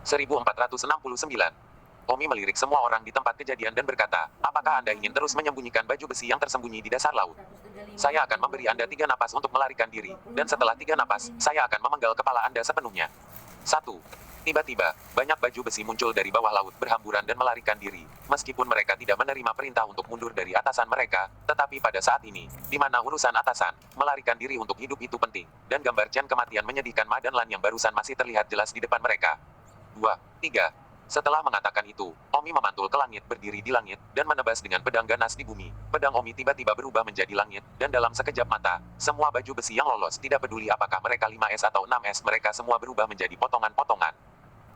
1469. Omi melirik semua orang di tempat kejadian dan berkata, apakah Anda ingin terus menyembunyikan baju besi yang tersembunyi di dasar laut? Saya akan memberi Anda 3 napas untuk melarikan diri, dan setelah 3 napas, saya akan memenggal kepala Anda sepenuhnya. 1. Tiba-tiba, banyak baju besi muncul dari bawah laut berhamburan dan melarikan diri. Meskipun mereka tidak menerima perintah untuk mundur dari atasan mereka, tetapi pada saat ini, di mana urusan atasan, melarikan diri untuk hidup itu penting, dan gambar Chen kematian menyedihkan Ma dan Lan yang barusan masih terlihat jelas di depan mereka. 2. 3. Setelah mengatakan itu, Omi memantul ke langit, berdiri di langit, dan menebas dengan pedang ganas di bumi. Pedang Omi tiba-tiba berubah menjadi langit, dan dalam sekejap mata, semua baju besi yang lolos, tidak peduli apakah mereka 5S atau 6S, mereka semua berubah menjadi potongan-potongan.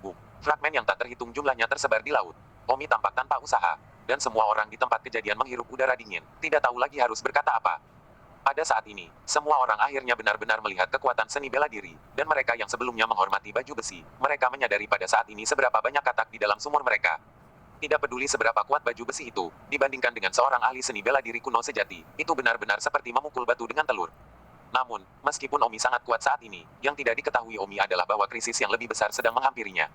Boom. Fragmen yang tak terhitung jumlahnya tersebar di laut. Omi tampak tanpa usaha, dan semua orang di tempat kejadian menghirup udara dingin, tidak tahu lagi harus berkata apa. Pada saat ini, semua orang akhirnya benar-benar melihat kekuatan seni bela diri, dan mereka yang sebelumnya menghormati baju besi, mereka menyadari pada saat ini seberapa banyak katak di dalam sumur mereka. Tidak peduli seberapa kuat baju besi itu, dibandingkan dengan seorang ahli seni bela diri kuno sejati, itu benar-benar seperti memukul batu dengan telur. Namun, meskipun Omi sangat kuat saat ini, yang tidak diketahui Omi adalah bahwa krisis yang lebih besar sedang menghampirinya.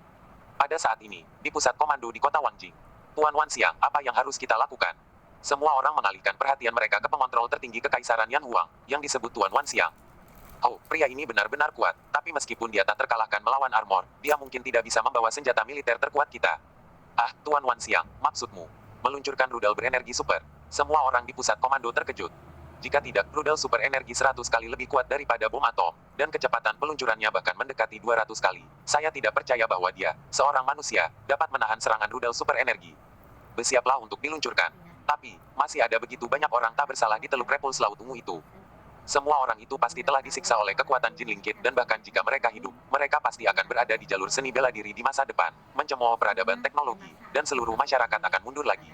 Pada saat ini, di pusat komando di kota Wangjing. Tuan Wan Xiang, apa yang harus kita lakukan? Semua orang mengalihkan perhatian mereka ke pengontrol tertinggi Kekaisaran Yan Huang, yang disebut Tuan Wan Xiang. Oh, pria ini benar-benar kuat, tapi meskipun dia tak terkalahkan melawan armor, dia mungkin tidak bisa membawa senjata militer terkuat kita. Ah, Tuan Wan Xiang, maksudmu? Meluncurkan rudal berenergi super. Semua orang di pusat komando terkejut. Jika tidak, rudal super energi 100 kali lebih kuat daripada bom atom, dan kecepatan peluncurannya bahkan mendekati 200 kali. Saya tidak percaya bahwa dia, seorang manusia, dapat menahan serangan rudal super energi. Bersiaplah untuk diluncurkan. Tapi, masih ada begitu banyak orang tak bersalah di Teluk Repulse Laut Ungu itu. Semua orang itu pasti telah disiksa oleh kekuatan Jin Lingkit dan bahkan jika mereka hidup, mereka pasti akan berada di jalur seni bela diri di masa depan, mencemooh peradaban teknologi, dan seluruh masyarakat akan mundur lagi.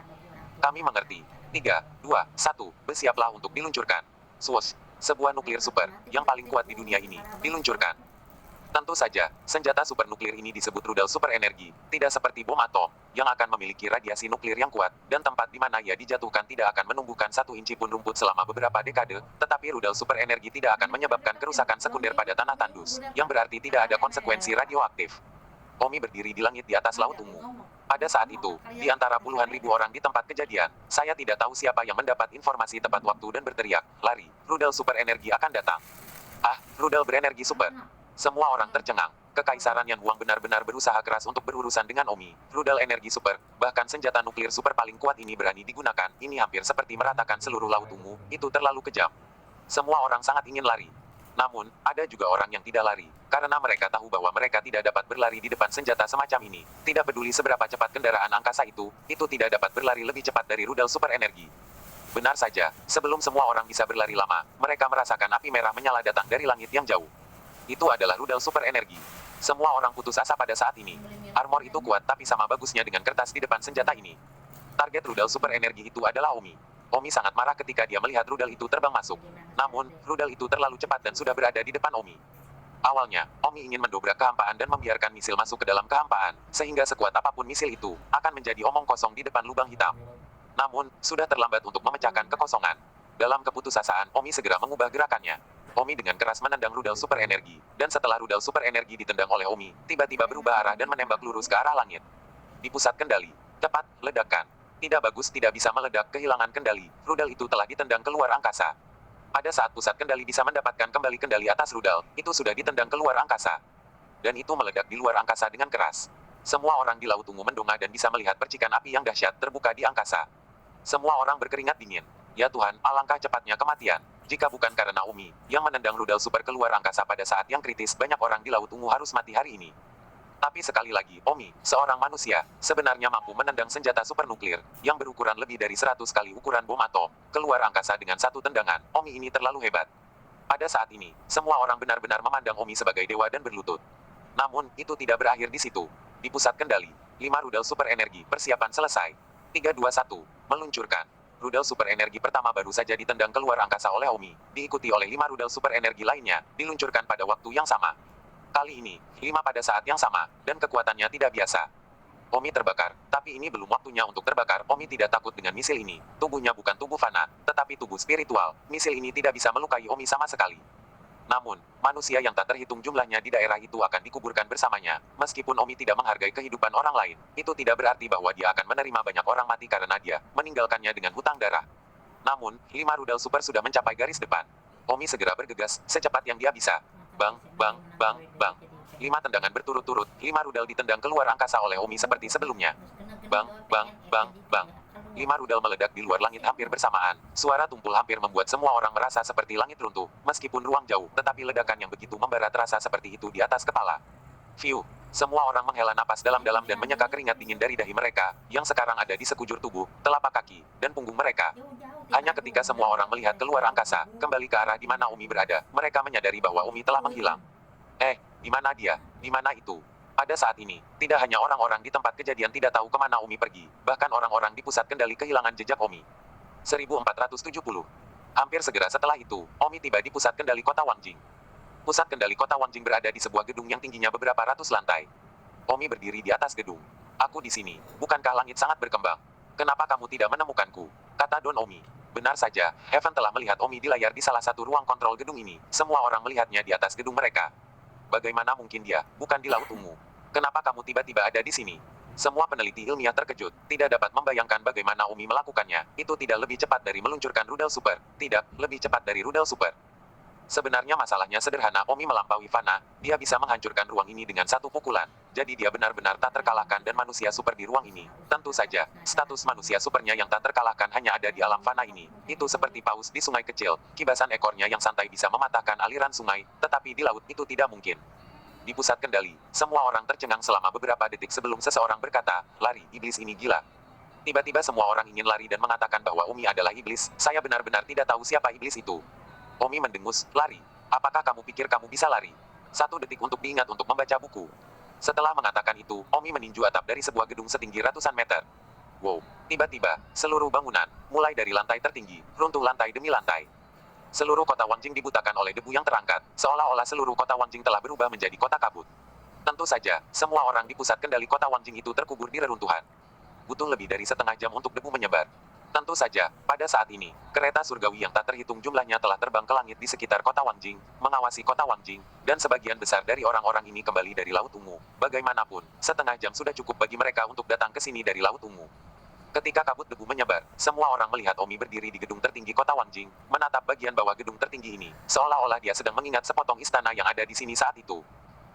Kami mengerti. 3, 2, 1, bersiaplah untuk diluncurkan. Swoosh, sebuah nuklir super, yang paling kuat di dunia ini, diluncurkan. Tentu saja, senjata super nuklir ini disebut rudal super energi, tidak seperti bom atom, yang akan memiliki radiasi nuklir yang kuat, dan tempat di mana ia dijatuhkan tidak akan menumbuhkan 1 inci pun rumput selama beberapa dekade, tetapi rudal super energi tidak akan menyebabkan kerusakan sekunder pada tanah tandus, yang berarti tidak ada konsekuensi radioaktif. Omi berdiri di langit di atas laut ungu. Pada saat itu, di antara puluhan ribu orang di tempat kejadian, saya tidak tahu siapa yang mendapat informasi tepat waktu dan berteriak, lari, rudal super energi akan datang. Ah, rudal berenergi super. Semua orang tercengang. Kekaisaran Yan Huang benar-benar berusaha keras untuk berurusan dengan Omi. Rudal energi super, bahkan senjata nuklir super paling kuat ini berani digunakan. Ini hampir seperti meratakan seluruh laut ungu. Itu terlalu kejam. Semua orang sangat ingin lari. Namun, ada juga orang yang tidak lari, karena mereka tahu bahwa mereka tidak dapat berlari di depan senjata semacam ini. Tidak peduli seberapa cepat kendaraan angkasa itu tidak dapat berlari lebih cepat dari rudal super energi. Benar saja, sebelum semua orang bisa berlari lama, mereka merasakan api merah menyala datang dari langit yang jauh. Itu adalah rudal super energi. Semua orang putus asa pada saat ini. Armor itu kuat tapi sama bagusnya dengan kertas di depan senjata ini. Target rudal super energi itu adalah Omi. Omi sangat marah ketika dia melihat rudal itu terbang masuk. Namun, rudal itu terlalu cepat dan sudah berada di depan Omi. Awalnya, Omi ingin mendobrak kehampaan dan membiarkan misil masuk ke dalam kehampaan, sehingga sekuat apapun misil itu, akan menjadi omong kosong di depan lubang hitam. Namun, sudah terlambat untuk memecahkan kekosongan. Dalam keputusasaan, Omi segera mengubah gerakannya. Omi dengan keras menendang rudal super energi, dan setelah rudal super energi ditendang oleh Omi, tiba-tiba berubah arah dan menembak lurus ke arah langit. Di pusat kendali, cepat, ledakan. Tidak bagus, tidak bisa meledak, kehilangan kendali, rudal itu telah ditendang keluar angkasa. Pada saat pusat kendali bisa mendapatkan kembali kendali atas rudal, itu sudah ditendang keluar angkasa. Dan itu meledak di luar angkasa dengan keras. Semua orang di Laut Ungu mendongak dan bisa melihat percikan api yang dahsyat terbuka di angkasa. Semua orang berkeringat dingin. Ya Tuhan, alangkah cepatnya kematian. Jika bukan karena Omi, yang menendang rudal super keluar angkasa pada saat yang kritis, banyak orang di Laut Ungu harus mati hari ini. Tapi sekali lagi, Omi, seorang manusia, sebenarnya mampu menendang senjata super nuklir, yang berukuran lebih dari 100 kali ukuran bom atom, keluar angkasa dengan satu tendangan. Omi ini terlalu hebat. Pada saat ini, semua orang benar-benar memandang Omi sebagai dewa dan berlutut. Namun, itu tidak berakhir di situ. Di pusat kendali, 5 rudal super energi, persiapan selesai. 3, 2, 1, meluncurkan. Rudal super energi pertama baru saja ditendang keluar angkasa oleh Omi, diikuti oleh 5 rudal super energi lainnya, diluncurkan pada waktu yang sama. Kali ini, 5 pada saat yang sama, dan kekuatannya tidak biasa. Omi terbakar, tapi ini belum waktunya untuk terbakar. Omi tidak takut dengan misil ini. Tubuhnya bukan tubuh fana, tetapi tubuh spiritual. Misil ini tidak bisa melukai Omi sama sekali. Namun, manusia yang tak terhitung jumlahnya di daerah itu akan dikuburkan bersamanya. Meskipun Omi tidak menghargai kehidupan orang lain, itu tidak berarti bahwa dia akan menerima banyak orang mati karena dia meninggalkannya dengan hutang darah. Namun, 5 rudal super sudah mencapai garis depan. Omi segera bergegas, secepat yang dia bisa. Bang, bang, bang, bang. 5 tendangan berturut-turut, 5 rudal ditendang keluar angkasa oleh Omi seperti sebelumnya. Bang, bang, bang, bang. 5 rudal meledak di luar langit hampir bersamaan. Suara tumpul hampir membuat semua orang merasa seperti langit runtuh. Meskipun ruang jauh, tetapi ledakan yang begitu membara terasa seperti itu di atas kepala. Fiu. Semua orang menghela napas dalam-dalam dan menyeka keringat dingin dari dahi mereka, yang sekarang ada di sekujur tubuh, telapak kaki, dan punggung mereka. Hanya ketika semua orang melihat keluar angkasa, kembali ke arah di mana Umi berada, mereka menyadari bahwa Umi telah menghilang. Di mana dia? Di mana itu? Pada saat ini, tidak hanya orang-orang di tempat kejadian tidak tahu kemana Omi pergi, bahkan orang-orang di pusat kendali kehilangan jejak Omi. 1470. Hampir segera setelah itu, Omi tiba di pusat kendali kota Wangjing. Pusat kendali kota Wangjing berada di sebuah gedung yang tingginya beberapa ratus lantai. Omi berdiri di atas gedung. Aku di sini, bukankah langit sangat berkembang? Kenapa kamu tidak menemukanku? Kata Don Omi. Benar saja, Heaven telah melihat Omi di layar di salah satu ruang kontrol gedung ini. Semua orang melihatnya di atas gedung mereka. Bagaimana mungkin dia, bukan di Laut Ungu? Kenapa kamu tiba-tiba ada di sini? Semua peneliti ilmiah terkejut, tidak dapat membayangkan bagaimana Omi melakukannya. Itu tidak lebih cepat dari meluncurkan rudal super. Tidak, lebih cepat dari rudal super. Sebenarnya masalahnya sederhana, Omi melampaui Fana, dia bisa menghancurkan ruang ini dengan satu pukulan. Jadi dia benar-benar tak terkalahkan dan manusia super di ruang ini. Tentu saja, status manusia supernya yang tak terkalahkan hanya ada di alam Fana ini. Itu seperti paus di sungai kecil, kibasan ekornya yang santai bisa mematahkan aliran sungai, tetapi di laut itu tidak mungkin. Di pusat kendali, semua orang tercengang selama beberapa detik sebelum seseorang berkata, lari, iblis ini gila. Tiba-tiba semua orang ingin lari dan mengatakan bahwa Omi adalah iblis, saya benar-benar tidak tahu siapa iblis itu. Omi mendengus, lari. Apakah kamu pikir kamu bisa lari? 1 detik untuk diingat untuk membaca buku. Setelah mengatakan itu, Omi meninju atap dari sebuah gedung setinggi ratusan meter. Wow, tiba-tiba, seluruh bangunan, mulai dari lantai tertinggi, runtuh lantai demi lantai. Seluruh kota Wangjing dibutakan oleh debu yang terangkat, seolah-olah seluruh kota Wangjing telah berubah menjadi kota kabut. Tentu saja, semua orang di pusat kendali kota Wangjing itu terkubur di reruntuhan. Butuh lebih dari setengah jam untuk debu menyebar. Tentu saja, pada saat ini, kereta surgawi yang tak terhitung jumlahnya telah terbang ke langit di sekitar kota Wangjing, mengawasi kota Wangjing, dan sebagian besar dari orang-orang ini kembali dari Laut Ungu. Bagaimanapun, setengah jam sudah cukup bagi mereka untuk datang ke sini dari Laut Ungu. Ketika kabut debu menyebar, semua orang melihat Omi berdiri di gedung tertinggi kota Wangjing, menatap bagian bawah gedung tertinggi ini, seolah-olah dia sedang mengingat sepotong istana yang ada di sini saat itu.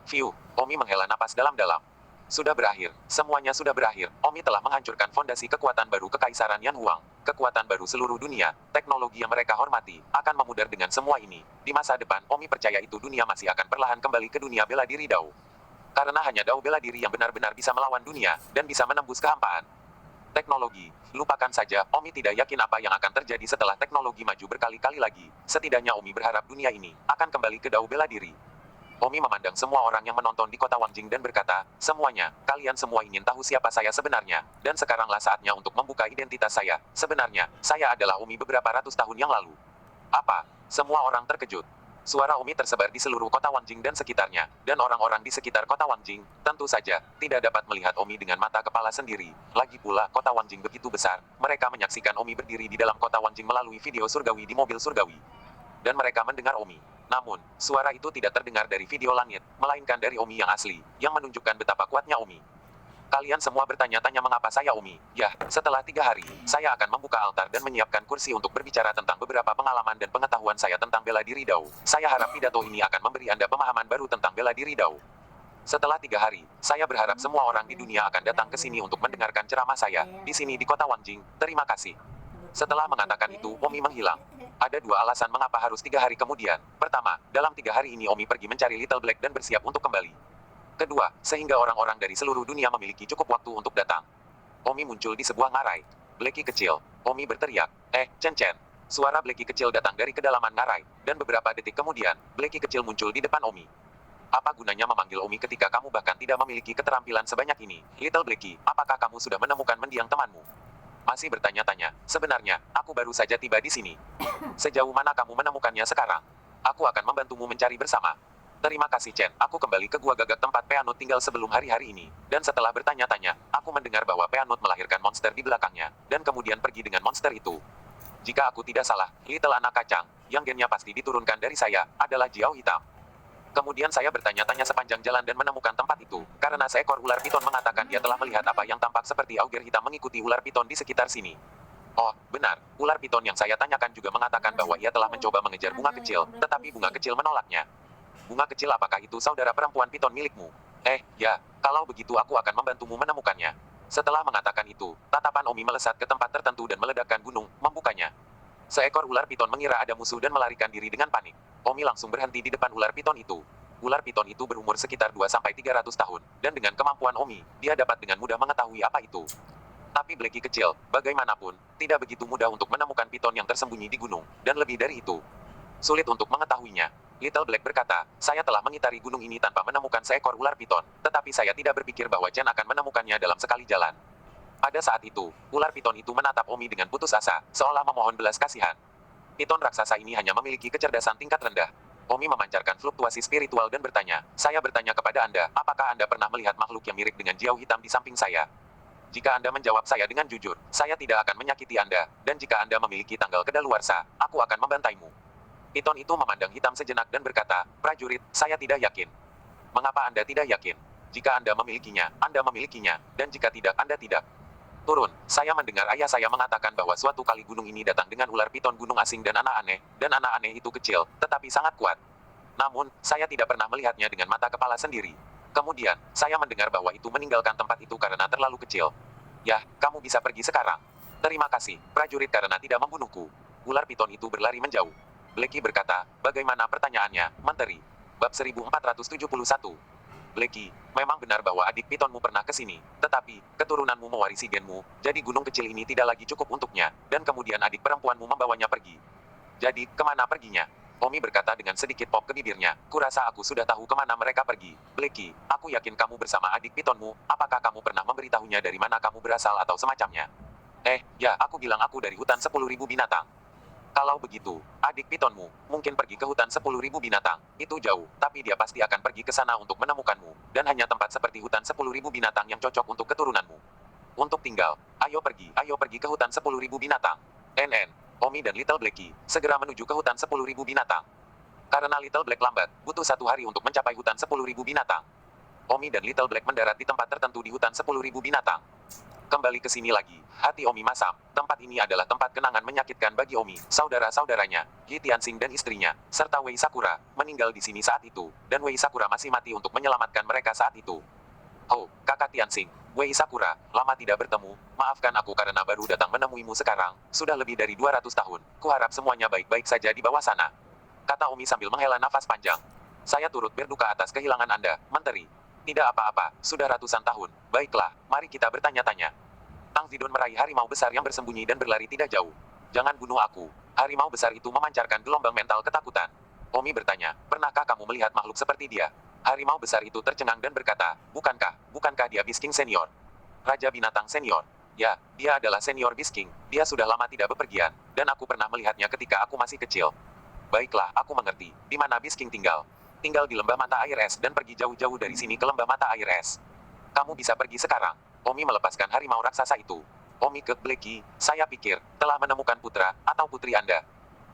Fiu, Omi menghela napas dalam-dalam. Sudah berakhir, semuanya sudah berakhir. Omi telah menghancurkan fondasi kekuatan baru Kekaisaran Yan Huang, kekuatan baru seluruh dunia, teknologi yang mereka hormati, akan memudar dengan semua ini. Di masa depan, Omi percaya itu dunia masih akan perlahan kembali ke dunia bela diri Dao. Karena hanya Dao bela diri yang benar-benar bisa melawan dunia, dan bisa menembus kehampaan. Teknologi, lupakan saja, Omi tidak yakin apa yang akan terjadi setelah teknologi maju berkali-kali lagi. Setidaknya Omi berharap dunia ini akan kembali ke Dao bela diri. Omi memandang semua orang yang menonton di kota Wangjing dan berkata, semuanya, kalian semua ingin tahu siapa saya sebenarnya, dan sekaranglah saatnya untuk membuka identitas saya. Sebenarnya, saya adalah Omi beberapa ratus tahun yang lalu. Apa? Semua orang terkejut. Suara Omi tersebar di seluruh kota Wangjing dan sekitarnya, dan orang-orang di sekitar kota Wangjing, tentu saja, tidak dapat melihat Omi dengan mata kepala sendiri. Lagi pula, kota Wangjing begitu besar, mereka menyaksikan Omi berdiri di dalam kota Wangjing melalui video surgawi di mobil surgawi. Dan mereka mendengar Omi. Namun, suara itu tidak terdengar dari video langit, melainkan dari Omi yang asli, yang menunjukkan betapa kuatnya Omi. Kalian semua bertanya-tanya mengapa saya Omi. Ya, setelah 3 hari, saya akan membuka altar dan menyiapkan kursi untuk berbicara tentang beberapa pengalaman dan pengetahuan saya tentang bela diri Dao. Saya harap pidato ini akan memberi Anda pemahaman baru tentang bela diri Dao. Setelah 3 hari, saya berharap semua orang di dunia akan datang ke sini untuk mendengarkan ceramah saya, di sini di kota Wangjing. Terima kasih. Setelah mengatakan itu, Omi menghilang. Ada 2 alasan mengapa harus 3 hari kemudian. Pertama, dalam 3 hari ini Omi pergi mencari Little Black dan bersiap untuk kembali. Kedua, sehingga orang-orang dari seluruh dunia memiliki cukup waktu untuk datang. Omi muncul di sebuah ngarai. Blackie kecil. Omi berteriak, Chen. Suara Blackie kecil datang dari kedalaman ngarai, dan beberapa detik kemudian, Blackie kecil muncul di depan Omi. Apa gunanya memanggil Omi ketika kamu bahkan tidak memiliki keterampilan sebanyak ini? Little Blackie, apakah kamu sudah menemukan mendiang temanmu? Masih bertanya-tanya, sebenarnya, aku baru saja tiba di sini. Sejauh mana kamu menemukannya sekarang? Aku akan membantumu mencari bersama. Terima kasih Chen, aku kembali ke gua gagak tempat Peanut tinggal sebelum hari-hari ini. Dan setelah bertanya-tanya, aku mendengar bahwa Peanut melahirkan monster di belakangnya, dan kemudian pergi dengan monster itu. Jika aku tidak salah, Little anak kacang. yang gennya pasti diturunkan dari saya, adalah Jiao Hitam. Kemudian saya bertanya-tanya sepanjang jalan dan menemukan tempat itu, karena seekor ular piton mengatakan dia telah melihat apa yang tampak seperti auger hitam mengikuti ular piton di sekitar sini. Oh, benar, ular piton yang saya tanyakan juga mengatakan bahwa ia telah mencoba mengejar bunga kecil, tetapi bunga kecil menolaknya. Bunga kecil, apakah itu saudara perempuan piton milikmu? Ya, kalau begitu aku akan membantumu menemukannya. Setelah mengatakan itu, tatapan Omi melesat ke tempat tertentu dan meledakkan gunung, membukanya. Seekor ular piton mengira ada musuh dan melarikan diri dengan panik. Omi langsung berhenti di depan ular piton itu. Ular piton itu berumur sekitar 2-300 tahun, dan dengan kemampuan Omi, dia dapat dengan mudah mengetahui apa itu. Tapi Blacky kecil, bagaimanapun, tidak begitu mudah untuk menemukan piton yang tersembunyi di gunung, dan lebih dari itu, sulit untuk mengetahuinya. Little Black berkata, saya telah mengitari gunung ini tanpa menemukan seekor ular piton, tetapi saya tidak berpikir bahwa Chen akan menemukannya dalam sekali jalan. Pada saat itu, ular piton itu menatap Omi dengan putus asa, seolah memohon belas kasihan. Piton raksasa ini hanya memiliki kecerdasan tingkat rendah. Omi memancarkan fluktuasi spiritual dan bertanya, saya bertanya kepada Anda, apakah Anda pernah melihat makhluk yang mirip dengan Jiao Hitam di samping saya? Jika Anda menjawab saya dengan jujur, saya tidak akan menyakiti Anda, dan jika Anda memiliki tanggal kedaluarsa, aku akan membantaimu. Piton itu memandang hitam sejenak dan berkata, prajurit, saya tidak yakin. Mengapa Anda tidak yakin? Jika Anda memilikinya, dan jika tidak, Anda tidak. Turun, saya mendengar ayah saya mengatakan bahwa suatu kali gunung ini datang dengan ular piton gunung asing dan anak aneh itu kecil, tetapi sangat kuat. Namun, saya tidak pernah melihatnya dengan mata kepala sendiri. Kemudian, saya mendengar bahwa itu meninggalkan tempat itu karena terlalu kecil. Ya, kamu bisa pergi sekarang. Terima kasih, prajurit karena tidak membunuhku. Ular piton itu berlari menjauh. Blacky berkata, bagaimana pertanyaannya, Menteri? Bab 1471. Blacky, memang benar bahwa adik pitonmu pernah ke sini, tetapi, keturunanmu mewarisi genmu, jadi gunung kecil ini tidak lagi cukup untuknya, dan kemudian adik perempuanmu membawanya pergi. Jadi, kemana perginya? Omi berkata dengan sedikit pop ke bibirnya, kurasa aku sudah tahu kemana mereka pergi. Blacky, aku yakin kamu bersama adik pitonmu, apakah kamu pernah memberitahunya dari mana kamu berasal atau semacamnya? Ya, aku bilang aku dari hutan 10.000 binatang. Kalau begitu, adik pitonmu, mungkin pergi ke hutan 10.000 binatang, itu jauh, tapi dia pasti akan pergi ke sana untuk menemukanmu, dan hanya tempat seperti hutan 10.000 binatang yang cocok untuk keturunanmu. Untuk tinggal, ayo pergi ke hutan 10.000 binatang. Omi dan Little Blacky segera menuju ke hutan 10.000 binatang. Karena Little Black lambat, butuh 1 hari untuk mencapai hutan 10.000 binatang. Omi dan Little Black mendarat di tempat tertentu di hutan 10.000 binatang. Kembali ke sini lagi, hati Omi masam. Tempat ini adalah tempat kenangan menyakitkan bagi Omi, saudara-saudaranya, Yi Tianxing dan istrinya, serta Wei Sakura, meninggal di sini saat itu, dan Wei Sakura masih mati untuk menyelamatkan mereka saat itu. Oh, kakak Tianxing, Wei Sakura, lama tidak bertemu, maafkan aku karena baru datang menemuimu sekarang, sudah lebih dari 200 tahun, kuharap semuanya baik-baik saja di bawah sana. Kata Omi sambil menghela nafas panjang. Saya turut berduka atas kehilangan Anda, Menteri. Tidak apa-apa, sudah ratusan tahun, baiklah, mari kita bertanya-tanya. Tang Zidon meraih harimau besar yang bersembunyi dan berlari tidak jauh. Jangan bunuh aku. Harimau besar itu memancarkan gelombang mental ketakutan. Omi bertanya, pernahkah kamu melihat makhluk seperti dia? Harimau besar itu tercengang dan berkata, bukankah dia Beast King Senior? Raja Binatang Senior. Ya, dia adalah Senior Beast King, dia sudah lama tidak bepergian, dan aku pernah melihatnya ketika aku masih kecil. Baiklah, aku mengerti, di mana Beast King tinggal. Tinggal di lembah mata air es dan pergi jauh-jauh dari sini ke lembah mata air es. Kamu bisa pergi sekarang. Omi melepaskan harimau raksasa itu. Omi ke Blacky, saya pikir, telah menemukan putra, atau putri Anda.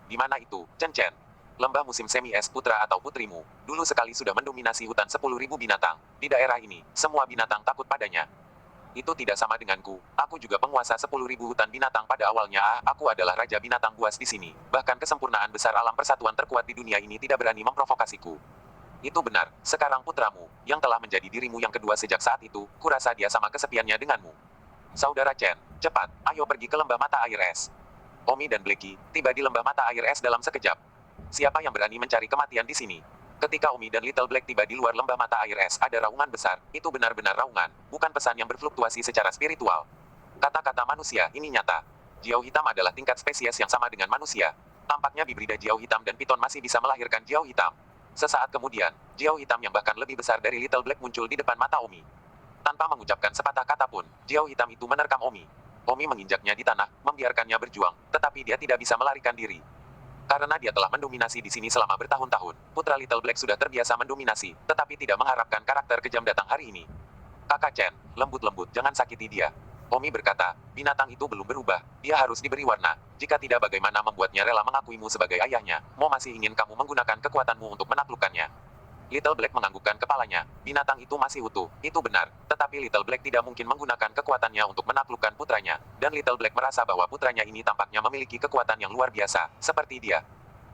Di mana itu, Chen Chen? Lembah musim semi es putra atau putrimu, dulu sekali sudah mendominasi hutan 10.000 binatang. Di daerah ini, semua binatang takut padanya. Itu tidak sama denganku, aku juga penguasa 10.000 hutan binatang pada awalnya. Aku adalah raja binatang buas di sini. Bahkan kesempurnaan besar alam persatuan terkuat di dunia ini tidak berani memprovokasiku. Itu benar, sekarang putramu, yang telah menjadi dirimu yang kedua sejak saat itu, kurasa dia sama kesepiannya denganmu. Saudara Chen, cepat, ayo pergi ke lembah mata air es. Omi dan Blacky tiba di lembah mata air es dalam sekejap. Siapa yang berani mencari kematian di sini? Ketika Omi dan Little Black tiba di luar lembah mata air es, ada raungan besar. Itu benar-benar raungan, bukan pesan yang berfluktuasi secara spiritual. Kata-kata manusia ini nyata. Jiao hitam adalah tingkat spesies yang sama dengan manusia. Tampaknya hibrida Jiao hitam dan piton masih bisa melahirkan Jiao hitam. Sesaat kemudian, Jiao hitam yang bahkan lebih besar dari Little Black muncul di depan mata Omi. Tanpa mengucapkan sepatah kata pun, Jiao hitam itu menerkam Omi. Omi menginjaknya di tanah, membiarkannya berjuang, tetapi dia tidak bisa melarikan diri. Karena dia telah mendominasi di sini selama bertahun-tahun, putra Little Black sudah terbiasa mendominasi, tetapi tidak mengharapkan karakter kejam datang hari ini. Kakak Chen, lembut-lembut, jangan sakiti dia. Omi berkata, binatang itu belum berubah, dia harus diberi warna. Jika tidak bagaimana membuatnya rela mengakuimu sebagai ayahnya, Mo masih ingin kamu menggunakan kekuatanmu untuk menaklukkannya. Little Black menganggukkan kepalanya, binatang itu masih utuh, itu benar. Tetapi Little Black tidak mungkin menggunakan kekuatannya untuk menaklukkan putranya. Dan Little Black merasa bahwa putranya ini tampaknya memiliki kekuatan yang luar biasa, seperti dia.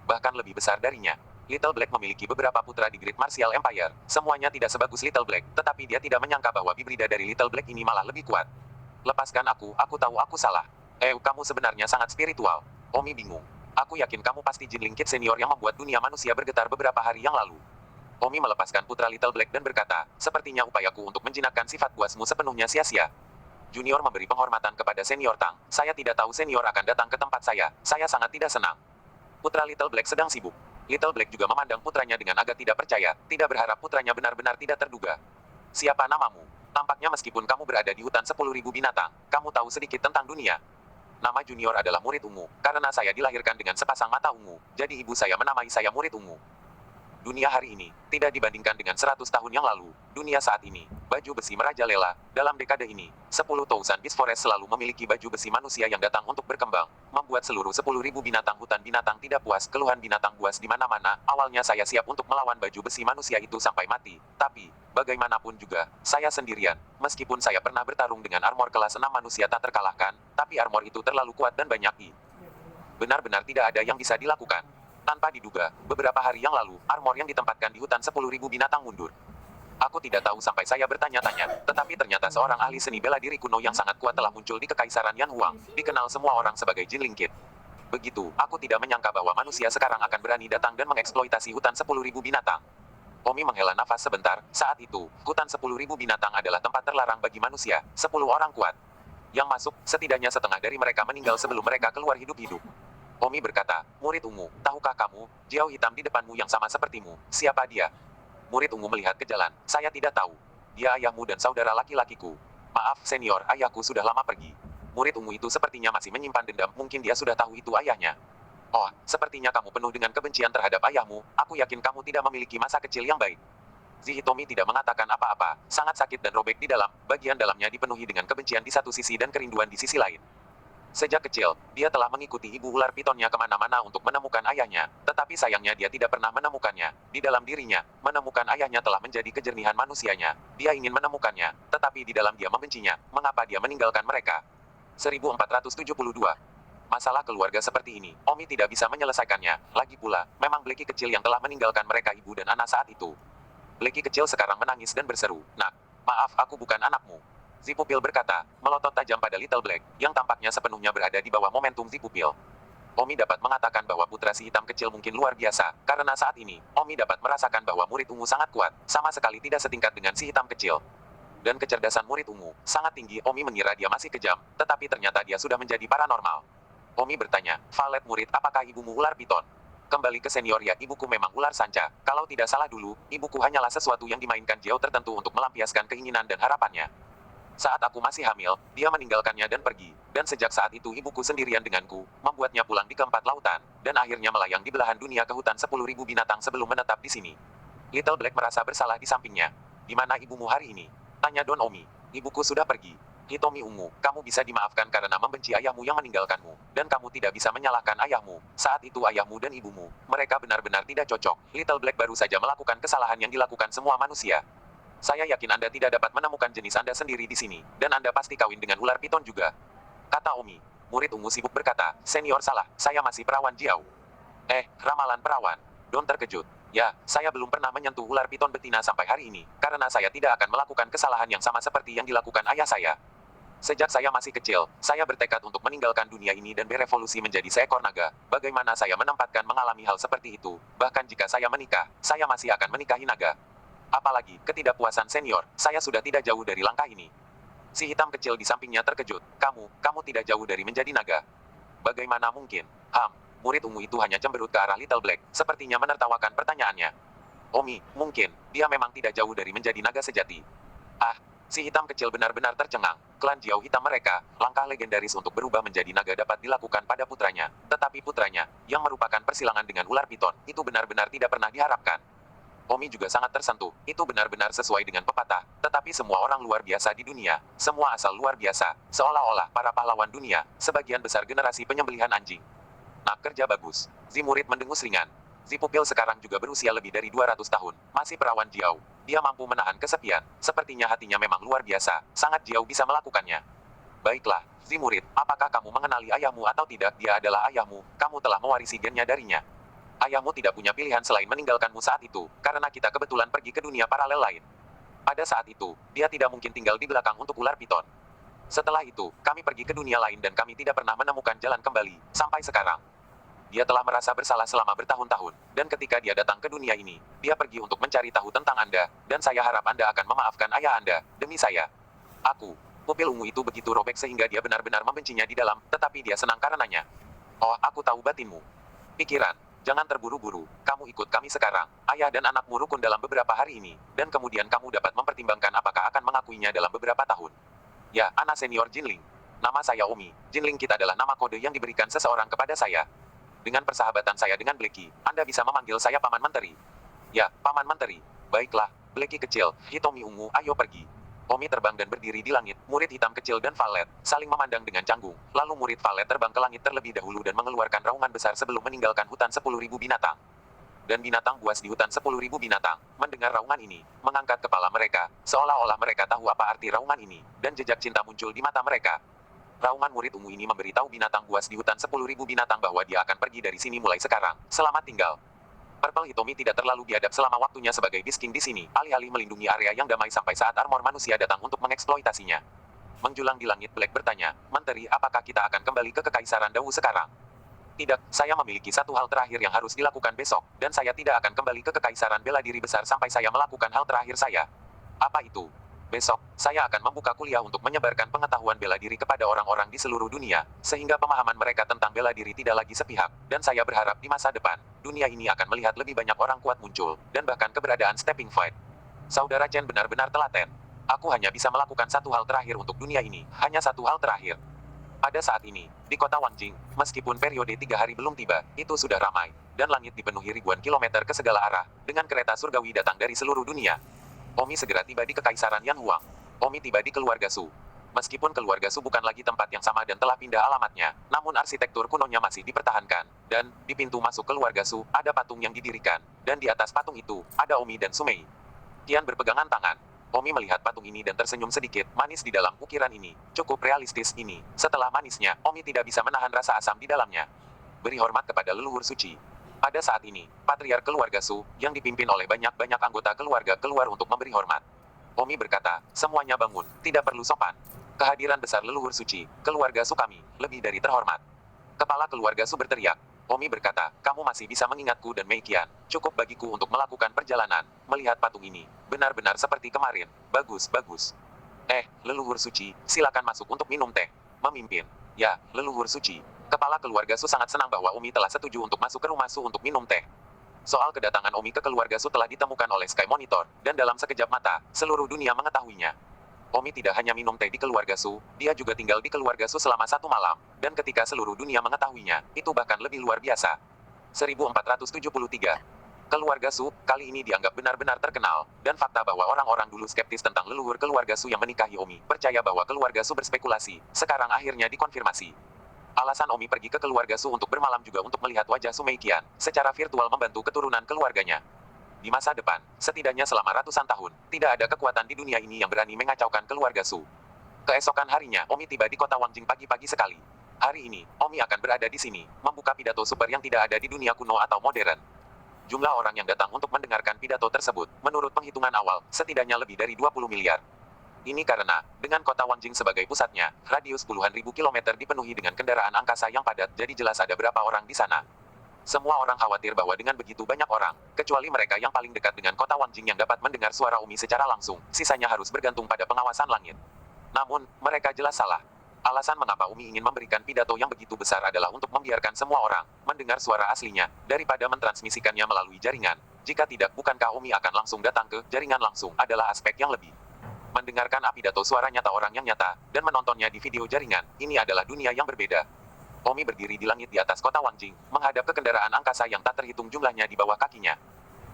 Bahkan lebih besar darinya. Little Black memiliki beberapa putra di Great Martial Empire. Semuanya tidak sebagus Little Black, tetapi dia tidak menyangka bahwa bibrida dari Little Black ini malah lebih kuat. Lepaskan aku tahu aku salah. Kamu sebenarnya sangat spiritual. Omi bingung. Aku yakin kamu pasti Jinling Kid senior yang membuat dunia manusia bergetar beberapa hari yang lalu. Omi melepaskan putra Little Black dan berkata, sepertinya upayaku untuk menjinakkan sifat buasmu sepenuhnya sia-sia. Junior memberi penghormatan kepada senior Tang. Saya tidak tahu senior akan datang ke tempat saya sangat tidak senang. Putra Little Black sedang sibuk. Little Black juga memandang putranya dengan agak tidak percaya, tidak berharap putranya benar-benar tidak terduga. Siapa namamu? Tampaknya meskipun kamu berada di hutan 10.000 binatang, kamu tahu sedikit tentang dunia. Nama Junior adalah murid ungu, karena saya dilahirkan dengan sepasang mata ungu, jadi ibu saya menamai saya murid ungu. Dunia hari ini, tidak dibandingkan dengan 100 tahun yang lalu, dunia saat ini, baju besi merajalela. Dalam dekade ini, 10 Tousan Beast Forest selalu memiliki baju besi manusia yang datang untuk berkembang, membuat seluruh 10.000 binatang hutan binatang tidak puas. Keluhan binatang buas di mana-mana. Awalnya saya siap untuk melawan baju besi manusia itu sampai mati, tapi, bagaimanapun juga, saya sendirian. Meskipun saya pernah bertarung dengan armor kelas 6 manusia tak terkalahkan, tapi armor itu terlalu kuat dan banyak benar-benar tidak ada yang bisa dilakukan. Tanpa diduga, beberapa hari yang lalu, armor yang ditempatkan di hutan 10.000 binatang mundur. Aku tidak tahu sampai saya bertanya-tanya, tetapi ternyata seorang ahli seni bela diri kuno yang sangat kuat telah muncul di Kekaisaran Yan Huang, dikenal semua orang sebagai Jinling Kid. Begitu, aku tidak menyangka bahwa manusia sekarang akan berani datang dan mengeksploitasi hutan 10.000 binatang. Omi menghela nafas sebentar. Saat itu, hutan 10.000 binatang adalah tempat terlarang bagi manusia. 10 orang kuat yang masuk, setidaknya setengah dari mereka meninggal sebelum mereka keluar hidup-hidup. Omi berkata, murid ungu, tahukah kamu, Jiao hitam di depanmu yang sama sepertimu, siapa dia? Murid ungu melihat ke jalan, saya tidak tahu. Dia ayahmu dan saudara laki-lakiku. Maaf, senior, ayahku sudah lama pergi. Murid ungu itu sepertinya masih menyimpan dendam, mungkin dia sudah tahu itu ayahnya. Oh, sepertinya kamu penuh dengan kebencian terhadap ayahmu, aku yakin kamu tidak memiliki masa kecil yang baik. Hitomi tidak mengatakan apa-apa, sangat sakit dan robek di dalam, bagian dalamnya dipenuhi dengan kebencian di satu sisi dan kerinduan di sisi lain. Sejak kecil, dia telah mengikuti ibu ular pitonnya kemana-mana untuk menemukan ayahnya, tetapi sayangnya dia tidak pernah menemukannya. Di dalam dirinya, menemukan ayahnya telah menjadi kejernihan manusianya. Dia ingin menemukannya, tetapi di dalam dia membencinya. Mengapa dia meninggalkan mereka? 1472. Masalah keluarga seperti ini, Omi tidak bisa menyelesaikannya. Lagi pula, memang Blackie kecil yang telah meninggalkan mereka ibu dan anak saat itu. Blackie kecil sekarang menangis dan berseru, "Nak, maaf aku bukan anakmu." Zipupil berkata, melotot tajam pada Little Black, yang tampaknya sepenuhnya berada di bawah momentum Zipupil. Omi dapat mengatakan bahwa putra si hitam kecil mungkin luar biasa, karena saat ini, Omi dapat merasakan bahwa murid ungu sangat kuat, sama sekali tidak setingkat dengan si hitam kecil. Dan kecerdasan murid ungu, sangat tinggi. Omi mengira dia masih kejam, tetapi ternyata dia sudah menjadi paranormal. Omi bertanya, Valet murid, apakah ibumu ular piton? Kembali ke senior ya, ibuku memang ular sanca. Kalau tidak salah dulu, ibuku hanyalah sesuatu yang dimainkan Jiao tertentu untuk melampiaskan keinginan dan harapannya. Saat aku masih hamil, dia meninggalkannya dan pergi. Dan sejak saat itu ibuku sendirian denganku, membuatnya pulang di keempat lautan, dan akhirnya melayang di belahan dunia ke hutan 10.000 binatang sebelum menetap di sini. Little Black merasa bersalah di sampingnya. Di mana ibumu hari ini? Tanya Don Omi. Ibuku sudah pergi. Hitomi ungu, kamu bisa dimaafkan karena membenci ayahmu yang meninggalkanmu, dan kamu tidak bisa menyalahkan ayahmu. Saat itu ayahmu dan ibumu, mereka benar-benar tidak cocok. Little Black baru saja melakukan kesalahan yang dilakukan semua manusia. Saya yakin Anda tidak dapat menemukan jenis Anda sendiri di sini, dan Anda pasti kawin dengan ular piton juga. Kata Omi. Murid ungu sibuk berkata, senior salah, saya masih perawan Jiao. Ramalan perawan. Don terkejut. Ya, saya belum pernah menyentuh ular piton betina sampai hari ini, karena saya tidak akan melakukan kesalahan yang sama seperti yang dilakukan ayah saya. Sejak saya masih kecil, saya bertekad untuk meninggalkan dunia ini dan berevolusi menjadi seekor naga. Bagaimana saya menempatkan mengalami hal seperti itu? Bahkan jika saya menikah, saya masih akan menikahi naga. Apalagi, ketidakpuasan senior, saya sudah tidak jauh dari langkah ini. Si hitam kecil di sampingnya terkejut. Kamu tidak jauh dari menjadi naga. Bagaimana mungkin? Murid ungu itu hanya cemberut ke arah Little Black, sepertinya menertawakan pertanyaannya. Omi, mungkin, dia memang tidak jauh dari menjadi naga sejati. Si hitam kecil benar-benar tercengang. Klan Jiao hitam mereka, langkah legendaris untuk berubah menjadi naga dapat dilakukan pada putranya. Tetapi putranya, yang merupakan persilangan dengan ular piton, itu benar-benar tidak pernah diharapkan. Omi juga sangat tersentuh. Itu benar-benar sesuai dengan pepatah. Tetapi semua orang luar biasa di dunia. Semua asal luar biasa. Seolah-olah para pahlawan dunia. Sebagian besar generasi penyembelihan anjing. Nak, kerja bagus. Zi murid mendengus ringan. Zi pupil sekarang juga berusia lebih dari 200 tahun. Masih perawan Jiao. Dia mampu menahan kesepian. Sepertinya hatinya memang luar biasa. Sangat Jiao bisa melakukannya. Baiklah, Zi murid. Apakah kamu mengenali ayahmu atau tidak? Dia adalah ayahmu. Kamu telah mewarisi gennya darinya. Ayahmu tidak punya pilihan selain meninggalkanmu saat itu, karena kita kebetulan pergi ke dunia paralel lain. Pada saat itu, dia tidak mungkin tinggal di belakang untuk ular piton. Setelah itu, kami pergi ke dunia lain dan kami tidak pernah menemukan jalan kembali, sampai sekarang. Dia telah merasa bersalah selama bertahun-tahun, dan ketika dia datang ke dunia ini, dia pergi untuk mencari tahu tentang Anda, dan saya harap Anda akan memaafkan ayah Anda, demi saya. Aku, pupil ungu itu begitu robek sehingga dia benar-benar membencinya di dalam, tetapi dia senang karenanya. Oh, aku tahu batinmu. Pikiran. Jangan terburu-buru, kamu ikut kami sekarang. Ayah dan anakmu rukun dalam beberapa hari ini, dan kemudian kamu dapat mempertimbangkan apakah akan mengakuinya dalam beberapa tahun. Ya, anak senior Jinling. Nama saya Omi. Jinling kita adalah nama kode yang diberikan seseorang kepada saya. Dengan persahabatan saya dengan Blackie, Anda bisa memanggil saya Paman Menteri. Ya, Paman Menteri. Baiklah, Blackie kecil, Hitomi ungu, ayo pergi. Omi terbang dan berdiri di langit, murid hitam kecil dan Valet, saling memandang dengan canggung. Lalu murid Valet terbang ke langit terlebih dahulu dan mengeluarkan raungan besar sebelum meninggalkan hutan 10.000 binatang. Dan binatang buas di hutan 10.000 binatang, mendengar raungan ini, mengangkat kepala mereka, seolah-olah mereka tahu apa arti raungan ini, dan jejak cinta muncul di mata mereka. Raungan murid ungu ini memberitahu binatang buas di hutan 10.000 binatang bahwa dia akan pergi dari sini mulai sekarang. Selamat tinggal. Purple Hitomi tidak terlalu biadab selama waktunya sebagai Beast-King di sini, alih-alih melindungi area yang damai sampai saat armor manusia datang untuk mengeksploitasinya. Menjulang di langit, Black bertanya, Menteri, apakah kita akan kembali ke Kekaisaran Dawu sekarang? Tidak, saya memiliki satu hal terakhir yang harus dilakukan besok, dan saya tidak akan kembali ke Kekaisaran Bela Diri Besar sampai saya melakukan hal terakhir saya. Apa itu? Besok, saya akan membuka kuliah untuk menyebarkan pengetahuan bela diri kepada orang-orang di seluruh dunia, sehingga pemahaman mereka tentang bela diri tidak lagi sepihak, dan saya berharap di masa depan, dunia ini akan melihat lebih banyak orang kuat muncul, dan bahkan keberadaan Stepping Fight. Saudara Chen benar-benar telaten. Aku hanya bisa melakukan satu hal terakhir untuk dunia ini, hanya satu hal terakhir. Pada saat ini, di kota Wangjing, meskipun periode 3 hari belum tiba, itu sudah ramai, dan langit dipenuhi ribuan kilometer ke segala arah, dengan kereta surgawi datang dari seluruh dunia. Omi segera tiba di Kekaisaran Yan Huang. Omi tiba di keluarga Su. Meskipun keluarga Su bukan lagi tempat yang sama dan telah pindah alamatnya, namun arsitektur kunonya masih dipertahankan. Dan, di pintu masuk keluarga Su, ada patung yang didirikan. Dan di atas patung itu, ada Omi dan Sumei. Tian berpegangan tangan. Omi melihat patung ini dan tersenyum sedikit, manis di dalam ukiran ini. Cukup realistis ini. Setelah manisnya, Omi tidak bisa menahan rasa asam di dalamnya. Beri hormat kepada leluhur suci. Pada saat ini, patriark keluarga Su, yang dipimpin oleh banyak-banyak anggota keluarga keluar untuk memberi hormat. Omi berkata, semuanya bangun, tidak perlu sopan. Kehadiran besar leluhur suci, keluarga Su kami, lebih dari terhormat. Kepala keluarga Su berteriak. Omi berkata, kamu masih bisa mengingatku dan Mei Qian. Cukup bagiku untuk melakukan perjalanan, melihat patung ini. Benar-benar seperti kemarin. Bagus, bagus. Leluhur suci, silakan masuk untuk minum teh. Memimpin. Ya, leluhur suci. Kepala keluarga Su sangat senang bahwa Omi telah setuju untuk masuk ke rumah Su untuk minum teh. Soal kedatangan Omi ke keluarga Su telah ditemukan oleh Sky Monitor, dan dalam sekejap mata, seluruh dunia mengetahuinya. Omi tidak hanya minum teh di keluarga Su, dia juga tinggal di keluarga Su selama 1 malam, dan ketika seluruh dunia mengetahuinya, itu bahkan lebih luar biasa. 1473. Keluarga Su, kali ini dianggap benar-benar terkenal, dan fakta bahwa orang-orang dulu skeptis tentang leluhur keluarga Su yang menikahi Omi, percaya bahwa keluarga Su berspekulasi, sekarang akhirnya dikonfirmasi. Alasan Omi pergi ke keluarga Su untuk bermalam juga untuk melihat wajah Su Mei Qian, secara virtual membantu keturunan keluarganya. Di masa depan, setidaknya selama ratusan tahun, tidak ada kekuatan di dunia ini yang berani mengacaukan keluarga Su. Keesokan harinya, Omi tiba di kota Wangjing pagi-pagi sekali. Hari ini, Omi akan berada di sini, membuka pidato super yang tidak ada di dunia kuno atau modern. Jumlah orang yang datang untuk mendengarkan pidato tersebut, menurut penghitungan awal, setidaknya lebih dari 20 miliar. Ini karena, dengan kota Wangjing sebagai pusatnya, radius puluhan ribu kilometer dipenuhi dengan kendaraan angkasa yang padat, jadi jelas ada berapa orang di sana. Semua orang khawatir bahwa dengan begitu banyak orang, kecuali mereka yang paling dekat dengan kota Wangjing yang dapat mendengar suara Omi secara langsung, sisanya harus bergantung pada pengawasan langit. Namun, mereka jelas salah. Alasan mengapa Omi ingin memberikan pidato yang begitu besar adalah untuk membiarkan semua orang mendengar suara aslinya, daripada mentransmisikannya melalui jaringan. Jika tidak, bukankah Omi akan langsung datang ke jaringan langsung adalah aspek yang lebih. Mendengarkan pidato suara nyata orang yang nyata, dan menontonnya di video jaringan, ini adalah dunia yang berbeda. Omi berdiri di langit di atas kota Wangjing, menghadap ke kendaraan angkasa yang tak terhitung jumlahnya di bawah kakinya.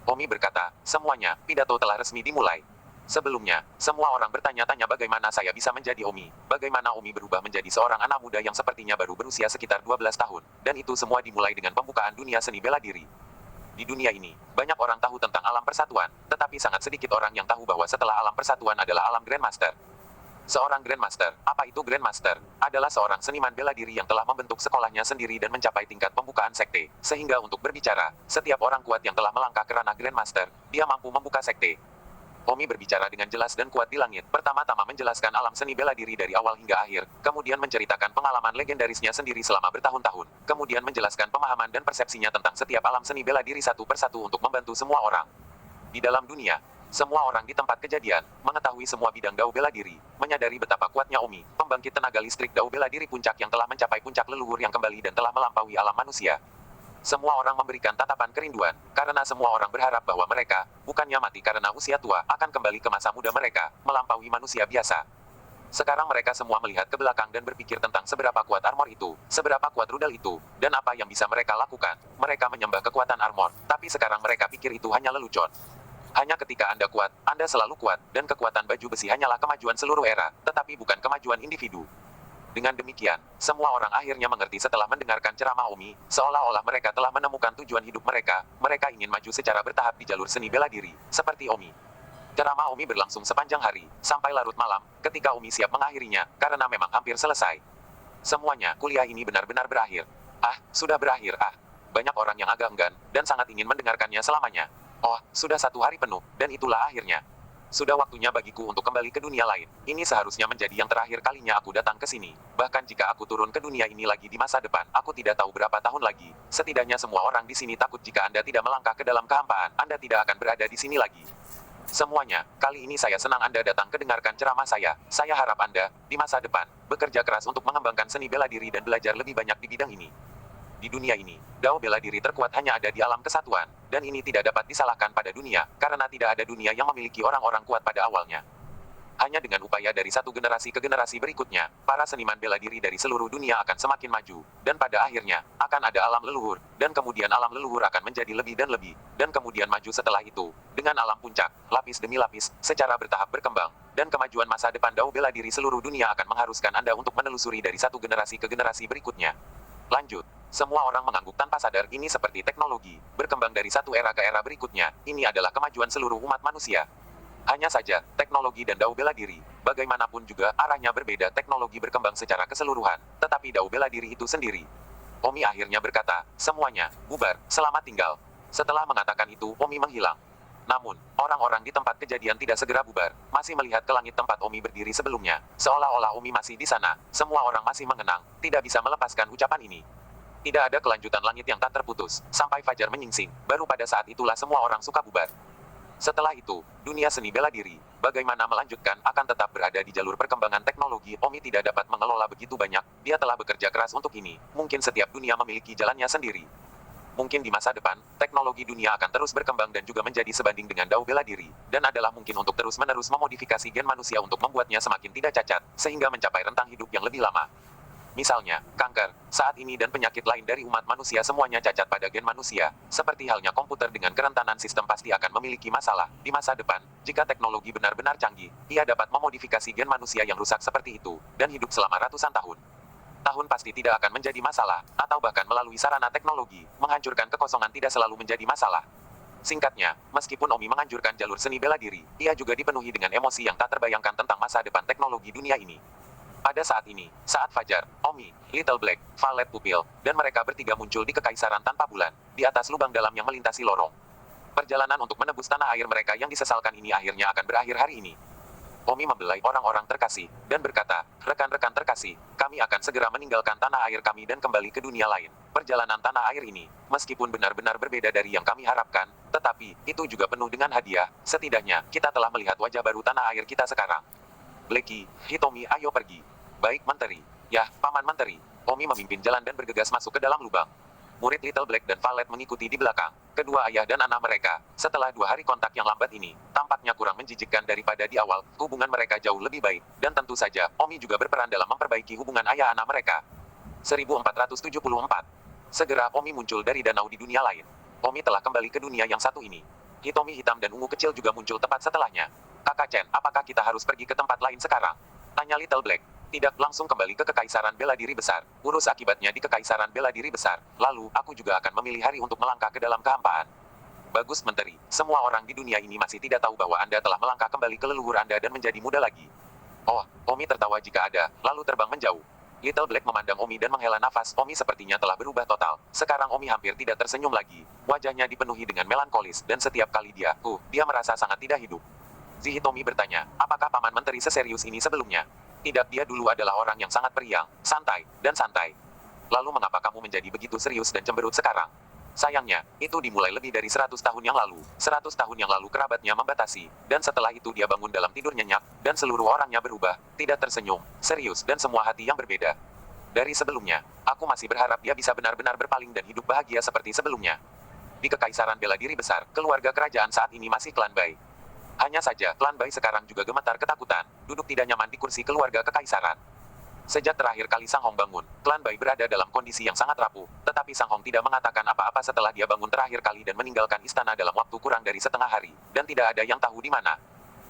Omi berkata, semuanya, pidato telah resmi dimulai. Sebelumnya, semua orang bertanya-tanya bagaimana saya bisa menjadi Omi. Bagaimana Omi berubah menjadi seorang anak muda yang sepertinya baru berusia sekitar 12 tahun. Dan itu semua dimulai dengan pembukaan dunia seni bela diri. Di dunia ini, banyak orang tahu tentang alam persatuan, tetapi sangat sedikit orang yang tahu bahwa setelah alam persatuan adalah alam Grandmaster. Seorang Grandmaster, apa itu Grandmaster? Adalah seorang seniman bela diri yang telah membentuk sekolahnya sendiri dan mencapai tingkat pembukaan sekte. Sehingga untuk berbicara, setiap orang kuat yang telah melangkah ke ranah Grandmaster, dia mampu membuka sekte. Omi berbicara dengan jelas dan kuat di langit, pertama-tama menjelaskan alam seni bela diri dari awal hingga akhir, kemudian menceritakan pengalaman legendarisnya sendiri selama bertahun-tahun, kemudian menjelaskan pemahaman dan persepsinya tentang setiap alam seni bela diri satu persatu untuk membantu semua orang. Di dalam dunia, semua orang di tempat kejadian, mengetahui semua bidang dao bela diri, menyadari betapa kuatnya Omi, pembangkit tenaga listrik dao bela diri puncak yang telah mencapai puncak leluhur yang kembali dan telah melampaui alam manusia. Semua orang memberikan tatapan kerinduan, karena semua orang berharap bahwa mereka, bukannya mati karena usia tua, akan kembali ke masa muda mereka, melampaui manusia biasa. Sekarang mereka semua melihat ke belakang dan berpikir tentang seberapa kuat armor itu, seberapa kuat rudal itu, dan apa yang bisa mereka lakukan. Mereka menyembah kekuatan armor, tapi sekarang mereka pikir itu hanya lelucon. Hanya ketika Anda kuat, Anda selalu kuat, dan kekuatan baju besi hanyalah kemajuan seluruh era, tetapi bukan kemajuan individu. Dengan demikian, semua orang akhirnya mengerti setelah mendengarkan ceramah Omi, seolah-olah mereka telah menemukan tujuan hidup mereka. Mereka ingin maju secara bertahap di jalur seni bela diri, seperti Omi. Ceramah Omi berlangsung sepanjang hari, sampai larut malam, ketika Omi siap mengakhirinya, karena memang hampir selesai. Semuanya, kuliah ini benar-benar berakhir. Sudah berakhir, Banyak orang yang agak enggan, dan sangat ingin mendengarkannya selamanya. Oh, sudah 1 hari penuh, dan itulah akhirnya. Sudah waktunya bagiku untuk kembali ke dunia lain. Ini seharusnya menjadi yang terakhir kalinya aku datang ke sini. Bahkan jika aku turun ke dunia ini lagi di masa depan, aku tidak tahu berapa tahun lagi. Setidaknya semua orang di sini takut jika Anda tidak melangkah ke dalam kehampaan, Anda tidak akan berada di sini lagi. Semuanya, kali ini saya senang Anda datang kedengarkan ceramah saya. Saya harap Anda, di masa depan, bekerja keras untuk mengembangkan seni bela diri dan belajar lebih banyak di bidang ini. Di dunia ini, dao bela diri terkuat hanya ada di alam kesatuan, dan ini tidak dapat disalahkan pada dunia, karena tidak ada dunia yang memiliki orang-orang kuat pada awalnya. Hanya dengan upaya dari satu generasi ke generasi berikutnya, para seniman bela diri dari seluruh dunia akan semakin maju, dan pada akhirnya, akan ada alam leluhur, dan kemudian alam leluhur akan menjadi lebih dan lebih, dan kemudian maju setelah itu, dengan alam puncak, lapis demi lapis, secara bertahap berkembang, dan kemajuan masa depan dao bela diri seluruh dunia akan mengharuskan Anda untuk menelusuri dari satu generasi ke generasi berikutnya. Lanjut. Semua orang mengangguk tanpa sadar ini seperti teknologi, berkembang dari satu era ke era berikutnya, ini adalah kemajuan seluruh umat manusia. Hanya saja, teknologi dan dao bela diri, bagaimanapun juga arahnya berbeda teknologi berkembang secara keseluruhan, tetapi dao bela diri itu sendiri. Omi akhirnya berkata, semuanya, bubar, selamat tinggal. Setelah mengatakan itu, Omi menghilang. Namun, orang-orang di tempat kejadian tidak segera bubar, masih melihat ke langit tempat Omi berdiri sebelumnya, seolah-olah Omi masih di sana, semua orang masih mengenang, tidak bisa melepaskan ucapan ini. Tidak ada kelanjutan langit yang tak terputus, sampai fajar menyingsing, baru pada saat itulah semua orang suka bubar. Setelah itu, dunia seni bela diri, bagaimana melanjutkan akan tetap berada di jalur perkembangan teknologi. Omi tidak dapat mengelola begitu banyak, dia telah bekerja keras untuk ini, mungkin setiap dunia memiliki jalannya sendiri. Mungkin di masa depan, teknologi dunia akan terus berkembang dan juga menjadi sebanding dengan dao bela diri, dan adalah mungkin untuk terus-menerus memodifikasi gen manusia untuk membuatnya semakin tidak cacat, sehingga mencapai rentang hidup yang lebih lama. Misalnya, kanker, saat ini dan penyakit lain dari umat manusia semuanya cacat pada gen manusia. Seperti halnya komputer dengan kerentanan sistem pasti akan memiliki masalah. Di masa depan, jika teknologi benar-benar canggih, ia dapat memodifikasi gen manusia yang rusak seperti itu, dan hidup selama ratusan tahun. Tahun pasti tidak akan menjadi masalah, atau bahkan melalui sarana teknologi, menghancurkan kekosongan tidak selalu menjadi masalah. Singkatnya, meskipun Omi menganjurkan jalur seni bela diri, ia juga dipenuhi dengan emosi yang tak terbayangkan tentang masa depan teknologi dunia ini. Pada saat ini, saat fajar, Omi, Little Black, Violet Pupil, dan mereka bertiga muncul di kekaisaran tanpa bulan, di atas lubang dalam yang melintasi lorong. Perjalanan untuk menebus tanah air mereka yang disesalkan ini akhirnya akan berakhir hari ini. Omi membelai orang-orang terkasih, dan berkata, rekan-rekan terkasih, kami akan segera meninggalkan tanah air kami dan kembali ke dunia lain. Perjalanan tanah air ini, meskipun benar-benar berbeda dari yang kami harapkan, tetapi, itu juga penuh dengan hadiah, setidaknya, kita telah melihat wajah baru tanah air kita sekarang. Blackie, Hitomi ayo pergi. Baik Menteri. Ya, Paman Menteri. Omi memimpin jalan dan bergegas masuk ke dalam lubang. Murid Little Black dan Violet mengikuti di belakang. Kedua ayah dan anak mereka, setelah 2 hari kontak yang lambat ini, tampaknya kurang menjijikkan daripada di awal, hubungan mereka jauh lebih baik, dan tentu saja, Omi juga berperan dalam memperbaiki hubungan ayah anak mereka. 1474. Segera Omi muncul dari danau di dunia lain. Omi telah kembali ke dunia yang satu ini. Hitomi hitam dan ungu kecil juga muncul tepat setelahnya. Kakak Chen, apakah kita harus pergi ke tempat lain sekarang? Tanya Little Black. Tidak, langsung kembali ke Kekaisaran Bela Diri Besar. Urus akibatnya di Kekaisaran Bela Diri Besar. Lalu, aku juga akan memilih hari untuk melangkah ke dalam kehampaan. Bagus, Menteri. Semua orang di dunia ini masih tidak tahu bahwa Anda telah melangkah kembali ke leluhur Anda dan menjadi muda lagi. Oh, Omi tertawa jika ada, lalu terbang menjauh. Little Black memandang Omi dan menghela nafas. Omi sepertinya telah berubah total. Sekarang Omi hampir tidak tersenyum lagi. Wajahnya dipenuhi dengan melankolis, dan setiap kali dia merasa sangat tidak hidup. Hitomi bertanya, apakah Paman Menteri seserius ini sebelumnya? Tidak, dia dulu adalah orang yang sangat periang, santai, dan santai. Lalu mengapa kamu menjadi begitu serius dan cemberut sekarang? Sayangnya, itu dimulai lebih dari 100 tahun yang lalu. 100 tahun yang lalu kerabatnya membatasi, dan setelah itu dia bangun dalam tidur nyenyak, dan seluruh orangnya berubah, tidak tersenyum, serius dan semua hati yang berbeda. Dari sebelumnya, aku masih berharap dia bisa benar-benar berpaling dan hidup bahagia seperti sebelumnya. Di Kekaisaran Bela Diri Besar, keluarga kerajaan saat ini masih klan Bai. Hanya saja, klan Bai sekarang juga gemetar ketakutan, duduk tidak nyaman di kursi keluarga kekaisaran. Sejak terakhir kali Sang Hong bangun, klan Bai berada dalam kondisi yang sangat rapuh, tetapi Sang Hong tidak mengatakan apa-apa setelah dia bangun terakhir kali dan meninggalkan istana dalam waktu kurang dari setengah hari, dan tidak ada yang tahu di mana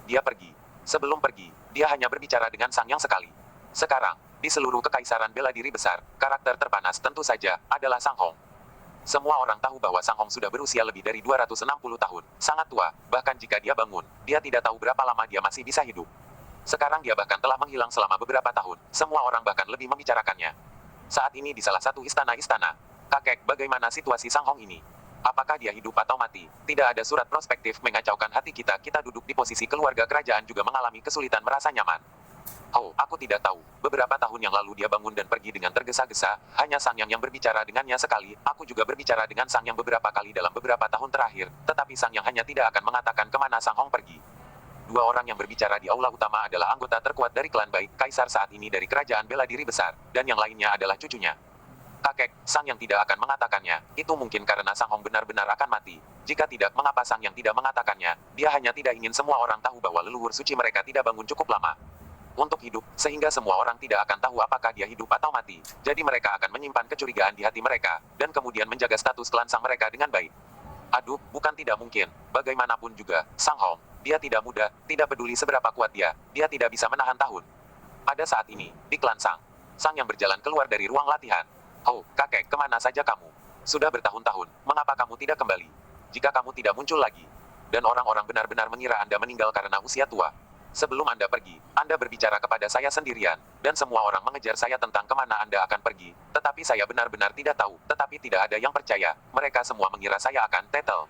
dia pergi. Sebelum pergi, dia hanya berbicara dengan Sang Yang sekali. Sekarang, di seluruh Kekaisaran Bela Diri Besar, karakter terpanas tentu saja adalah Sang Hong. Semua orang tahu bahwa Sang Hong sudah berusia lebih dari 260 tahun, sangat tua, bahkan jika dia bangun, dia tidak tahu berapa lama dia masih bisa hidup. Sekarang dia bahkan telah menghilang selama beberapa tahun, semua orang bahkan lebih membicarakannya. Saat ini di salah satu istana-istana. Kakek, bagaimana situasi Sang Hong ini? Apakah dia hidup atau mati? Tidak ada surat prospektif mengacaukan hati kita, kita duduk di posisi keluarga kerajaan juga mengalami kesulitan merasa nyaman. Oh, aku tidak tahu. Beberapa tahun yang lalu dia bangun dan pergi dengan tergesa-gesa, hanya Sang Yang berbicara dengannya sekali, aku juga berbicara dengan Sang Yang beberapa kali dalam beberapa tahun terakhir, tetapi Sang Yang hanya tidak akan mengatakan kemana Sang Hong pergi. Dua orang yang berbicara di aula utama adalah anggota terkuat dari klan Bai, kaisar saat ini dari kerajaan bela diri besar, dan yang lainnya adalah cucunya. Kakek, Sang Yang tidak akan mengatakannya, itu mungkin karena Sang Hong benar-benar akan mati. Jika tidak, mengapa Sang Yang tidak mengatakannya? Dia hanya tidak ingin semua orang tahu bahwa leluhur suci mereka tidak bangun cukup lama untuk hidup, sehingga semua orang tidak akan tahu apakah dia hidup atau mati. Jadi mereka akan menyimpan kecurigaan di hati mereka, dan kemudian menjaga status klan sang mereka dengan baik. Aduh, bukan tidak mungkin. Bagaimanapun juga, Sang Hong, dia tidak muda, tidak peduli seberapa kuat dia tidak bisa menahan tahun. Pada saat ini, di klan Sang Yang berjalan keluar dari ruang latihan. Oh, kakek, kemana saja kamu? Sudah bertahun-tahun, mengapa kamu tidak kembali? Jika kamu tidak muncul lagi, dan orang-orang benar-benar mengira Anda meninggal karena usia tua. Sebelum Anda pergi, Anda berbicara kepada saya sendirian, dan semua orang mengejar saya tentang kemana Anda akan pergi, tetapi saya benar-benar tidak tahu, tetapi tidak ada yang percaya, mereka semua mengira saya akan tetel.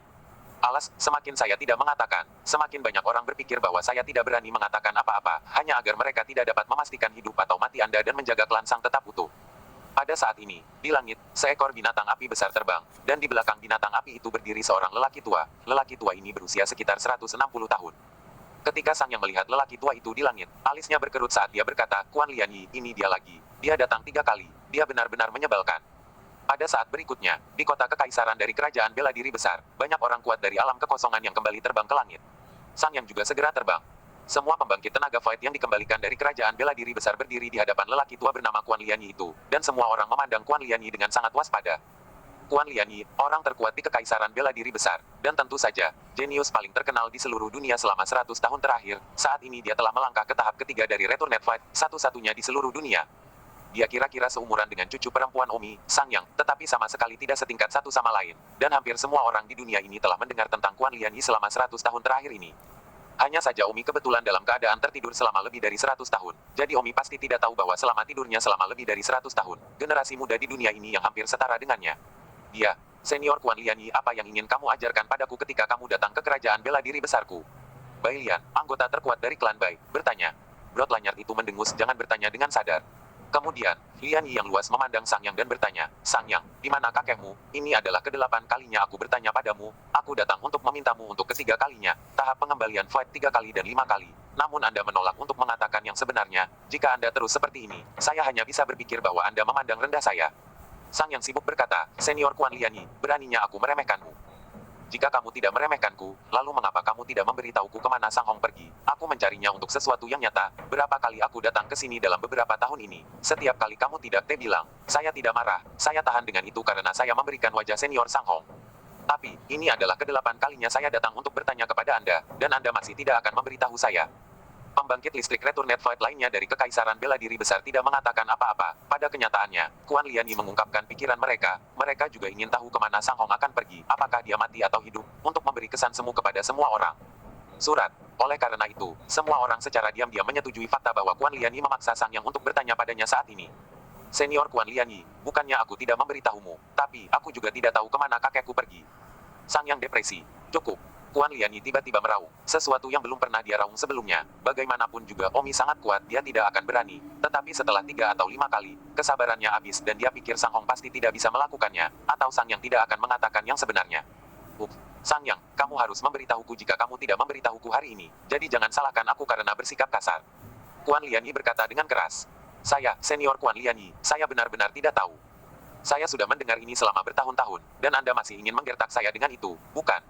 Alas, semakin saya tidak mengatakan, semakin banyak orang berpikir bahwa saya tidak berani mengatakan apa-apa, hanya agar mereka tidak dapat memastikan hidup atau mati Anda dan menjaga klan Sang tetap utuh. Pada saat ini, di langit, seekor binatang api besar terbang, dan di belakang binatang api itu berdiri seorang lelaki tua. Lelaki tua ini berusia sekitar 160 tahun. Ketika Sang Yang melihat lelaki tua itu di langit, alisnya berkerut saat dia berkata, Kuan Lianyi, ini dia lagi. Dia datang 3 kali, dia benar-benar menyebalkan. Pada saat berikutnya, di kota kekaisaran dari kerajaan bela diri besar, banyak orang kuat dari alam kekosongan yang kembali terbang ke langit. Sang Yang juga segera terbang. Semua pembangkit tenaga void yang dikembalikan dari kerajaan bela diri besar berdiri di hadapan lelaki tua bernama Kuan Lianyi itu, dan semua orang memandang Kuan Lianyi dengan sangat waspada. Kuan Lianyi, orang terkuat di kekaisaran bela diri besar, dan tentu saja, jenius paling terkenal di seluruh dunia selama 100 tahun terakhir, saat ini dia telah melangkah ke tahap ketiga dari Returned Fight, satu-satunya di seluruh dunia. Dia kira-kira seumuran dengan cucu perempuan Omi, Sang Yang, tetapi sama sekali tidak setingkat satu sama lain, dan hampir semua orang di dunia ini telah mendengar tentang Kuan Lianyi selama 100 tahun terakhir ini. Hanya saja Omi kebetulan dalam keadaan tertidur selama lebih dari 100 tahun, jadi Omi pasti tidak tahu bahwa selama tidurnya selama lebih dari 100 tahun, generasi muda di dunia ini yang hampir setara dengannya. Dia, senior Kuan Lianyi, apa yang ingin kamu ajarkan padaku ketika kamu datang ke kerajaan bela diri besarku? Bai Lian, anggota terkuat dari klan Bai, bertanya. Brot Lanyard itu mendengus, jangan bertanya dengan sadar. Kemudian, Lian Yi yang luas memandang Sang Yang dan bertanya, Sang Yang, di mana kakekmu? Ini adalah ke-8 kalinya aku bertanya padamu, aku datang untuk memintamu untuk ketiga kalinya, tahap pengembalian fight 3 kali dan 5 kali. Namun Anda menolak untuk mengatakan yang sebenarnya, jika Anda terus seperti ini, saya hanya bisa berpikir bahwa Anda memandang rendah saya. Sang Yang sibuk berkata, Senior Kuan Lianyi, beraninya aku meremehkanmu. Jika kamu tidak meremehkanku, lalu mengapa kamu tidak memberitahuku kemana Sang Hong pergi? Aku mencarinya untuk sesuatu yang nyata. Berapa kali aku datang ke sini dalam beberapa tahun ini? Setiap kali kamu tidak bilang, saya tidak marah. Saya tahan dengan itu karena saya memberikan wajah senior Sang Hong. Tapi, ini adalah kedelapan kalinya saya datang untuk bertanya kepada Anda, dan Anda masih tidak akan memberitahu saya. Pembangkit listrik Returnet Fight lainnya dari Kekaisaran Bela Diri Besar tidak mengatakan apa-apa. Pada kenyataannya, Kuan Lianyi mengungkapkan pikiran mereka. Mereka juga ingin tahu kemana Sang Hong akan pergi, apakah dia mati atau hidup, untuk memberi kesan semu kepada semua orang. Surat. Oleh karena itu, semua orang secara diam-diam menyetujui fakta bahwa Kuan Lianyi memaksa Sang Yang untuk bertanya padanya saat ini. Senior Kuan Lianyi, bukannya aku tidak memberitahumu, tapi aku juga tidak tahu kemana kakekku pergi. Sang Yang depresi. Cukup. Kuan Lianyi tiba-tiba meraung, sesuatu yang belum pernah dia raung sebelumnya. Bagaimanapun juga Omi sangat kuat, dia tidak akan berani. Tetapi setelah 3 atau 5 kali, kesabarannya habis dan dia pikir Sang Hong pasti tidak bisa melakukannya, atau Sang Yang tidak akan mengatakan yang sebenarnya. Sang Yang, kamu harus memberitahuku jika kamu tidak memberitahuku hari ini. Jadi jangan salahkan aku karena bersikap kasar. Kuan Lianyi berkata dengan keras. Saya, senior Kuan Lianyi, saya benar-benar tidak tahu. Saya sudah mendengar ini selama bertahun-tahun, dan Anda masih ingin menggertak saya dengan itu, bukan?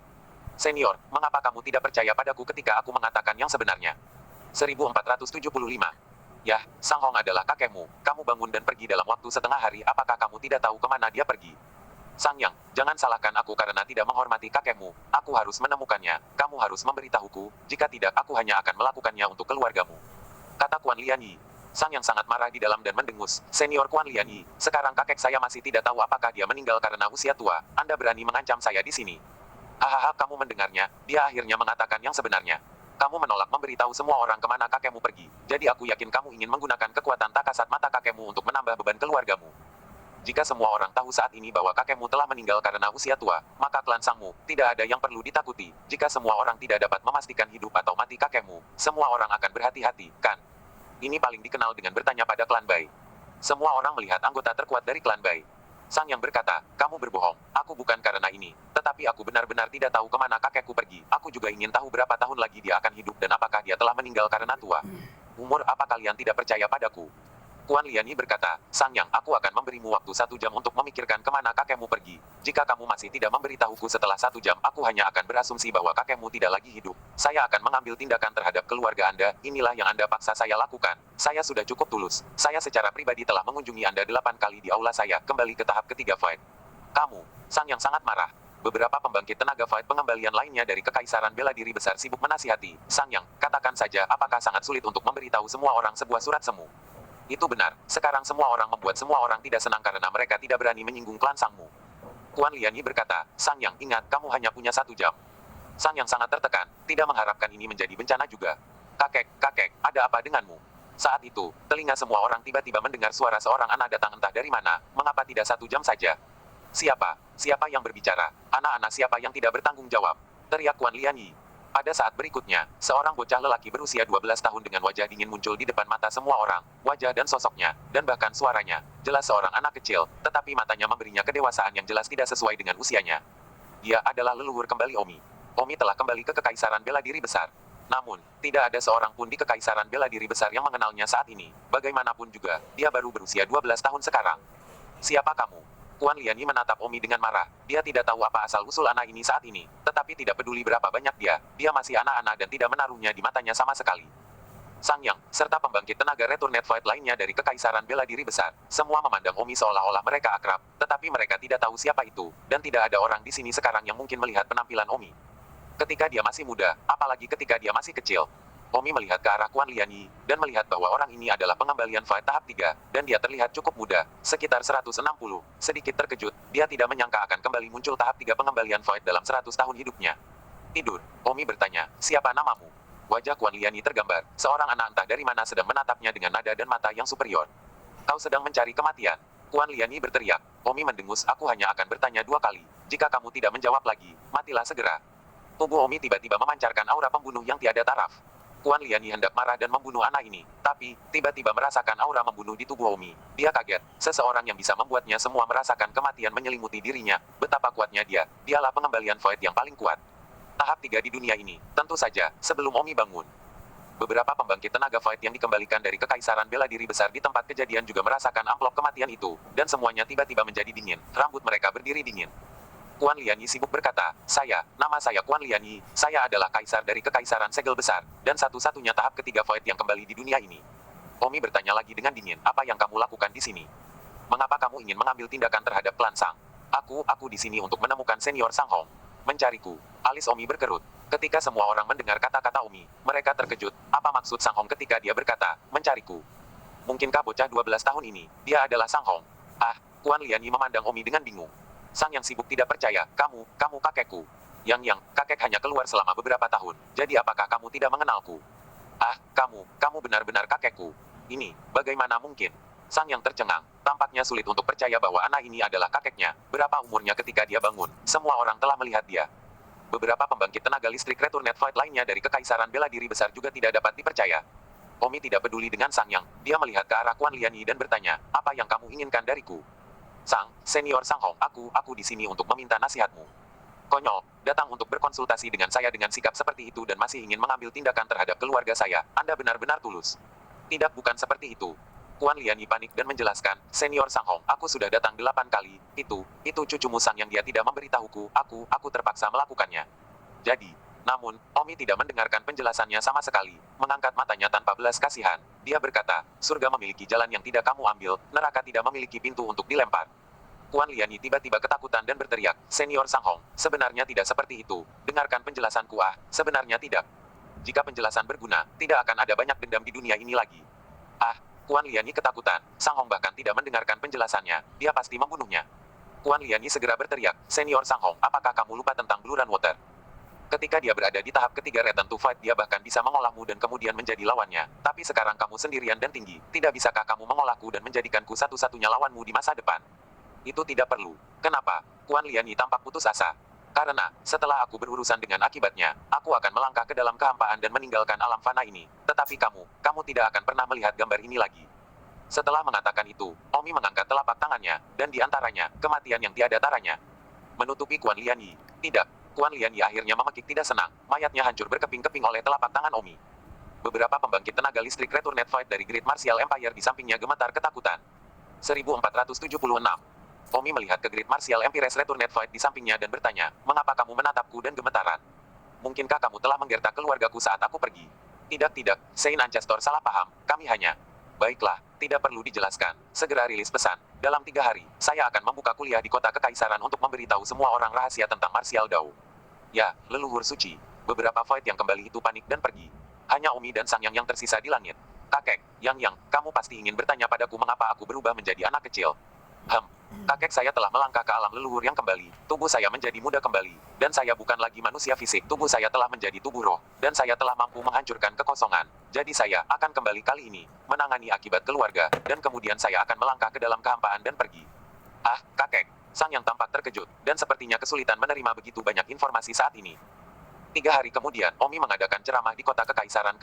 Senior, mengapa kamu tidak percaya padaku ketika aku mengatakan yang sebenarnya? 1475. Yah, Sang Hong adalah kakekmu, kamu bangun dan pergi dalam waktu setengah hari, apakah kamu tidak tahu kemana dia pergi? Sang Yang, jangan salahkan aku karena tidak menghormati kakekmu, aku harus menemukannya, kamu harus memberitahuku, jika tidak aku hanya akan melakukannya untuk keluargamu. Kata Kuan Lianyi. Sang Yang sangat marah di dalam dan mendengus, Senior Kuan Lianyi, sekarang kakek saya masih tidak tahu apakah dia meninggal karena usia tua, Anda berani mengancam saya di sini. Hahaha, kamu mendengarnya, dia akhirnya mengatakan yang sebenarnya. Kamu menolak memberitahu semua orang kemana kakekmu pergi, jadi aku yakin kamu ingin menggunakan kekuatan tak kasat mata kakekmu untuk menambah beban keluargamu. Jika semua orang tahu saat ini bahwa kakekmu telah meninggal karena usia tua, maka klan Sangmu tidak ada yang perlu ditakuti. Jika semua orang tidak dapat memastikan hidup atau mati kakekmu, semua orang akan berhati-hati, kan? Ini paling dikenal dengan bertanya pada klan Bai. Semua orang melihat anggota terkuat dari klan Bai. Sang Yang berkata, kamu berbohong, aku bukan karena ini, tetapi aku benar-benar tidak tahu kemana kakekku pergi, aku juga ingin tahu berapa tahun lagi dia akan hidup dan apakah dia telah meninggal karena tua. Umur apa kalian tidak percaya padaku? Kuan Lianyi berkata, Sang Yang, aku akan memberimu waktu 1 jam untuk memikirkan kemana kakekmu pergi. Jika kamu masih tidak memberitahuku setelah 1 jam, aku hanya akan berasumsi bahwa kakekmu tidak lagi hidup. Saya akan mengambil tindakan terhadap keluarga Anda, inilah yang Anda paksa saya lakukan. Saya sudah cukup tulus. Saya secara pribadi telah mengunjungi Anda 8 kali di aula saya, kembali ke tahap ketiga fight. Kamu, Sang Yang sangat marah. Beberapa pembangkit tenaga fight pengembalian lainnya dari Kekaisaran Bela Diri Besar sibuk menasihati. Sang Yang, katakan saja apakah sangat sulit untuk memberitahu semua orang sebuah surat semu. Itu benar, sekarang semua orang membuat semua orang tidak senang karena mereka tidak berani menyinggung klan Sangmu. Kuan Lianyi berkata, Sang Yang, ingat, kamu hanya punya 1 jam. Sang Yang sangat tertekan, tidak mengharapkan ini menjadi bencana juga. Kakek, ada apa denganmu? Saat itu, telinga semua orang tiba-tiba mendengar suara seorang anak datang entah dari mana, mengapa tidak 1 jam saja? Siapa yang berbicara? Anak-anak siapa yang tidak bertanggung jawab? Teriak Kuan Lianyi. Pada saat berikutnya, seorang bocah lelaki berusia 12 tahun dengan wajah dingin muncul di depan mata semua orang, wajah dan sosoknya, dan bahkan suaranya, jelas seorang anak kecil, tetapi matanya memberinya kedewasaan yang jelas tidak sesuai dengan usianya. Dia adalah leluhur kembali Omi. Omi telah kembali ke Kekaisaran Bela Diri Besar. Namun, tidak ada seorang pun di Kekaisaran Bela Diri Besar yang mengenalnya saat ini. Bagaimanapun juga, dia baru berusia 12 tahun sekarang. Siapa kamu? Kuan Lianyi menatap Omi dengan marah. Dia tidak tahu apa asal-usul anak ini saat ini, tetapi tidak peduli berapa banyak dia masih anak-anak dan tidak menaruhnya di matanya sama sekali. Sang Yang, serta pembangkit tenaga Returnet Fight lainnya dari Kekaisaran Bela Diri Besar, semua memandang Omi seolah-olah mereka akrab, tetapi mereka tidak tahu siapa itu, dan tidak ada orang di sini sekarang yang mungkin melihat penampilan Omi. Ketika dia masih muda, apalagi ketika dia masih kecil. Omi melihat ke arah Kuan Lianyi, dan melihat bahwa orang ini adalah pengembalian fight tahap 3, dan dia terlihat cukup muda, sekitar 160. Sedikit terkejut, dia tidak menyangka akan kembali muncul tahap 3 pengembalian fight dalam 100 tahun hidupnya. Tidur, Omi bertanya, siapa namamu? Wajah Kuan Lianyi tergambar, seorang anak entah dari mana sedang menatapnya dengan nada dan mata yang superior. Kau sedang mencari kematian. Kuan Lianyi berteriak. Omi mendengus, aku hanya akan bertanya 2 kali. Jika kamu tidak menjawab lagi, matilah segera. Tubuh Omi tiba-tiba memancarkan aura pembunuh yang tiada taraf. Kuan Lianyi hendak marah dan membunuh anak ini, tapi, tiba-tiba merasakan aura membunuh di tubuh Omi. Dia kaget, seseorang yang bisa membuatnya semua merasakan kematian menyelimuti dirinya, betapa kuatnya dia, dialah pengembalian void yang paling kuat. Tahap 3 di dunia ini, tentu saja, sebelum Omi bangun. Beberapa pembangkit tenaga void yang dikembalikan dari Kekaisaran Bela Diri Besar di tempat kejadian juga merasakan amplop kematian itu, dan semuanya tiba-tiba menjadi dingin, rambut mereka berdiri dingin. Kuan Lianyi sibuk berkata, nama saya Kuan Lianyi, saya adalah kaisar dari Kekaisaran Segel Besar, dan satu-satunya tahap ketiga void yang kembali di dunia ini. Omi bertanya lagi dengan dingin, apa yang kamu lakukan di sini? Mengapa kamu ingin mengambil tindakan terhadap klan Sang? Aku di sini untuk menemukan Senior Sang Hong. Mencariku. Alis Omi berkerut. Ketika semua orang mendengar kata-kata Omi, mereka terkejut. Apa maksud Sang Hong ketika dia berkata, mencariku? Mungkinkah bocah 12 tahun ini, dia adalah Sang Hong? Ah, Kuan Lianyi memandang Omi dengan bingung. Sang yang sibuk tidak percaya, kamu kakekku. Yang, kakek hanya keluar selama beberapa tahun, jadi apakah kamu tidak mengenalku? Ah, kamu benar-benar kakekku. Ini, bagaimana mungkin? Sang yang tercengang, tampaknya sulit untuk percaya bahwa anak ini adalah kakeknya. Berapa umurnya ketika dia bangun? Semua orang telah melihat dia. Beberapa pembangkit tenaga listrik Returnet Flight lainnya dari Kekaisaran Bela Diri Besar juga tidak dapat dipercaya. Omi tidak peduli dengan Sang Yang, dia melihat ke arah Kuan Lianyi dan bertanya, apa yang kamu inginkan dariku? Senior Sang Hong, aku di sini untuk meminta nasihatmu. Konyol, datang untuk berkonsultasi dengan saya dengan sikap seperti itu dan masih ingin mengambil tindakan terhadap keluarga saya, Anda benar-benar tulus. Tidak, bukan seperti itu. Kuan Lianyi panik dan menjelaskan, Senior Sang Hong, aku sudah datang 8 kali, itu cucumu Sang Yang dia tidak memberitahuku, aku terpaksa melakukannya. Jadi, namun, Omi tidak mendengarkan penjelasannya sama sekali, mengangkat matanya tanpa belas kasihan. Dia berkata, surga memiliki jalan yang tidak kamu ambil, neraka tidak memiliki pintu untuk dilempar. Kuan Lianyi tiba-tiba ketakutan dan berteriak, Senior Sang Hong, sebenarnya tidak seperti itu, dengarkan penjelasanku sebenarnya tidak. Jika penjelasan berguna, tidak akan ada banyak dendam di dunia ini lagi. Kuan Lianyi ketakutan, Sang Hong bahkan tidak mendengarkan penjelasannya, dia pasti membunuhnya. Kuan Lianyi segera berteriak, Senior Sang Hong, apakah kamu lupa tentang Blue Run Water? Ketika dia berada di tahap ketiga Return to Fight dia bahkan bisa mengolahmu dan kemudian menjadi lawannya. Tapi sekarang kamu sendirian dan tinggi, tidak bisakah kamu mengolahku dan menjadikanku satu-satunya lawanmu di masa depan? Itu tidak perlu. Kenapa? Kuan Lianyi tampak putus asa. Karena, setelah aku berurusan dengan akibatnya, aku akan melangkah ke dalam kehampaan dan meninggalkan alam fana ini. Tetapi kamu tidak akan pernah melihat gambar ini lagi. Setelah mengatakan itu, Omi mengangkat telapak tangannya, dan di antaranya, kematian yang tiada taranya. Menutupi Kuan Lianyi. Tidak. Kuan Lianyi akhirnya memekik tidak senang, mayatnya hancur berkeping-keping oleh telapak tangan Omi. Beberapa pembangkit tenaga listrik Returnet Fight dari Great Martial Empire di sampingnya gemetar ketakutan. 1476. Omi melihat ke Great Martial Empire Returnet Fight di sampingnya dan bertanya, mengapa kamu menatapku dan gemetaran? Mungkinkah kamu telah menggertak keluargaku saat aku pergi? Tidak, Saint Ancestor salah paham, kami hanya... Baiklah, tidak perlu dijelaskan, segera rilis pesan. Dalam 3 hari, saya akan membuka kuliah di kota Kekaisaran untuk memberitahu semua orang rahasia tentang Martial Dao. Ya, leluhur suci. Beberapa fight yang kembali itu panik dan pergi. Hanya Omi dan Sang Yang tersisa di langit. Kakek, Yang, kamu pasti ingin bertanya padaku mengapa aku berubah menjadi anak kecil. Kakek saya telah melangkah ke alam leluhur yang kembali, tubuh saya menjadi muda kembali, dan saya bukan lagi manusia fisik, tubuh saya telah menjadi tubuh roh, dan saya telah mampu menghancurkan kekosongan. Jadi saya akan kembali kali ini, menangani akibat keluarga, dan kemudian saya akan melangkah ke dalam kehampaan dan pergi. Kakek, Sang Yang tampak terkejut, dan sepertinya kesulitan menerima begitu banyak informasi saat ini. 3 hari kemudian, Omi mengadakan ceramah di kota Kekaisaran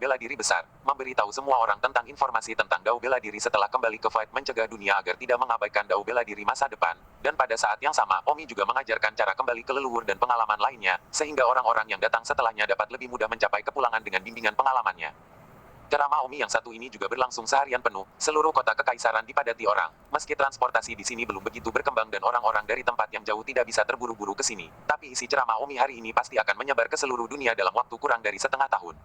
Bela Diri Besar, memberitahu semua orang tentang informasi tentang Dao Bela Diri setelah kembali ke fight mencegah dunia agar tidak mengabaikan Dao Bela Diri masa depan. Dan pada saat yang sama, Omi juga mengajarkan cara kembali ke leluhur dan pengalaman lainnya, sehingga orang-orang yang datang setelahnya dapat lebih mudah mencapai kepulangan dengan bimbingan pengalamannya. Ceramah Omi yang satu ini juga berlangsung seharian penuh, seluruh kota Kekaisaran dipadati orang. Meski transportasi di sini belum begitu berkembang dan orang-orang dari tempat yang jauh tidak bisa terburu-buru ke sini, tapi isi ceramah Omi hari ini pasti akan menyebar ke seluruh dunia dalam waktu kurang dari setengah tahun.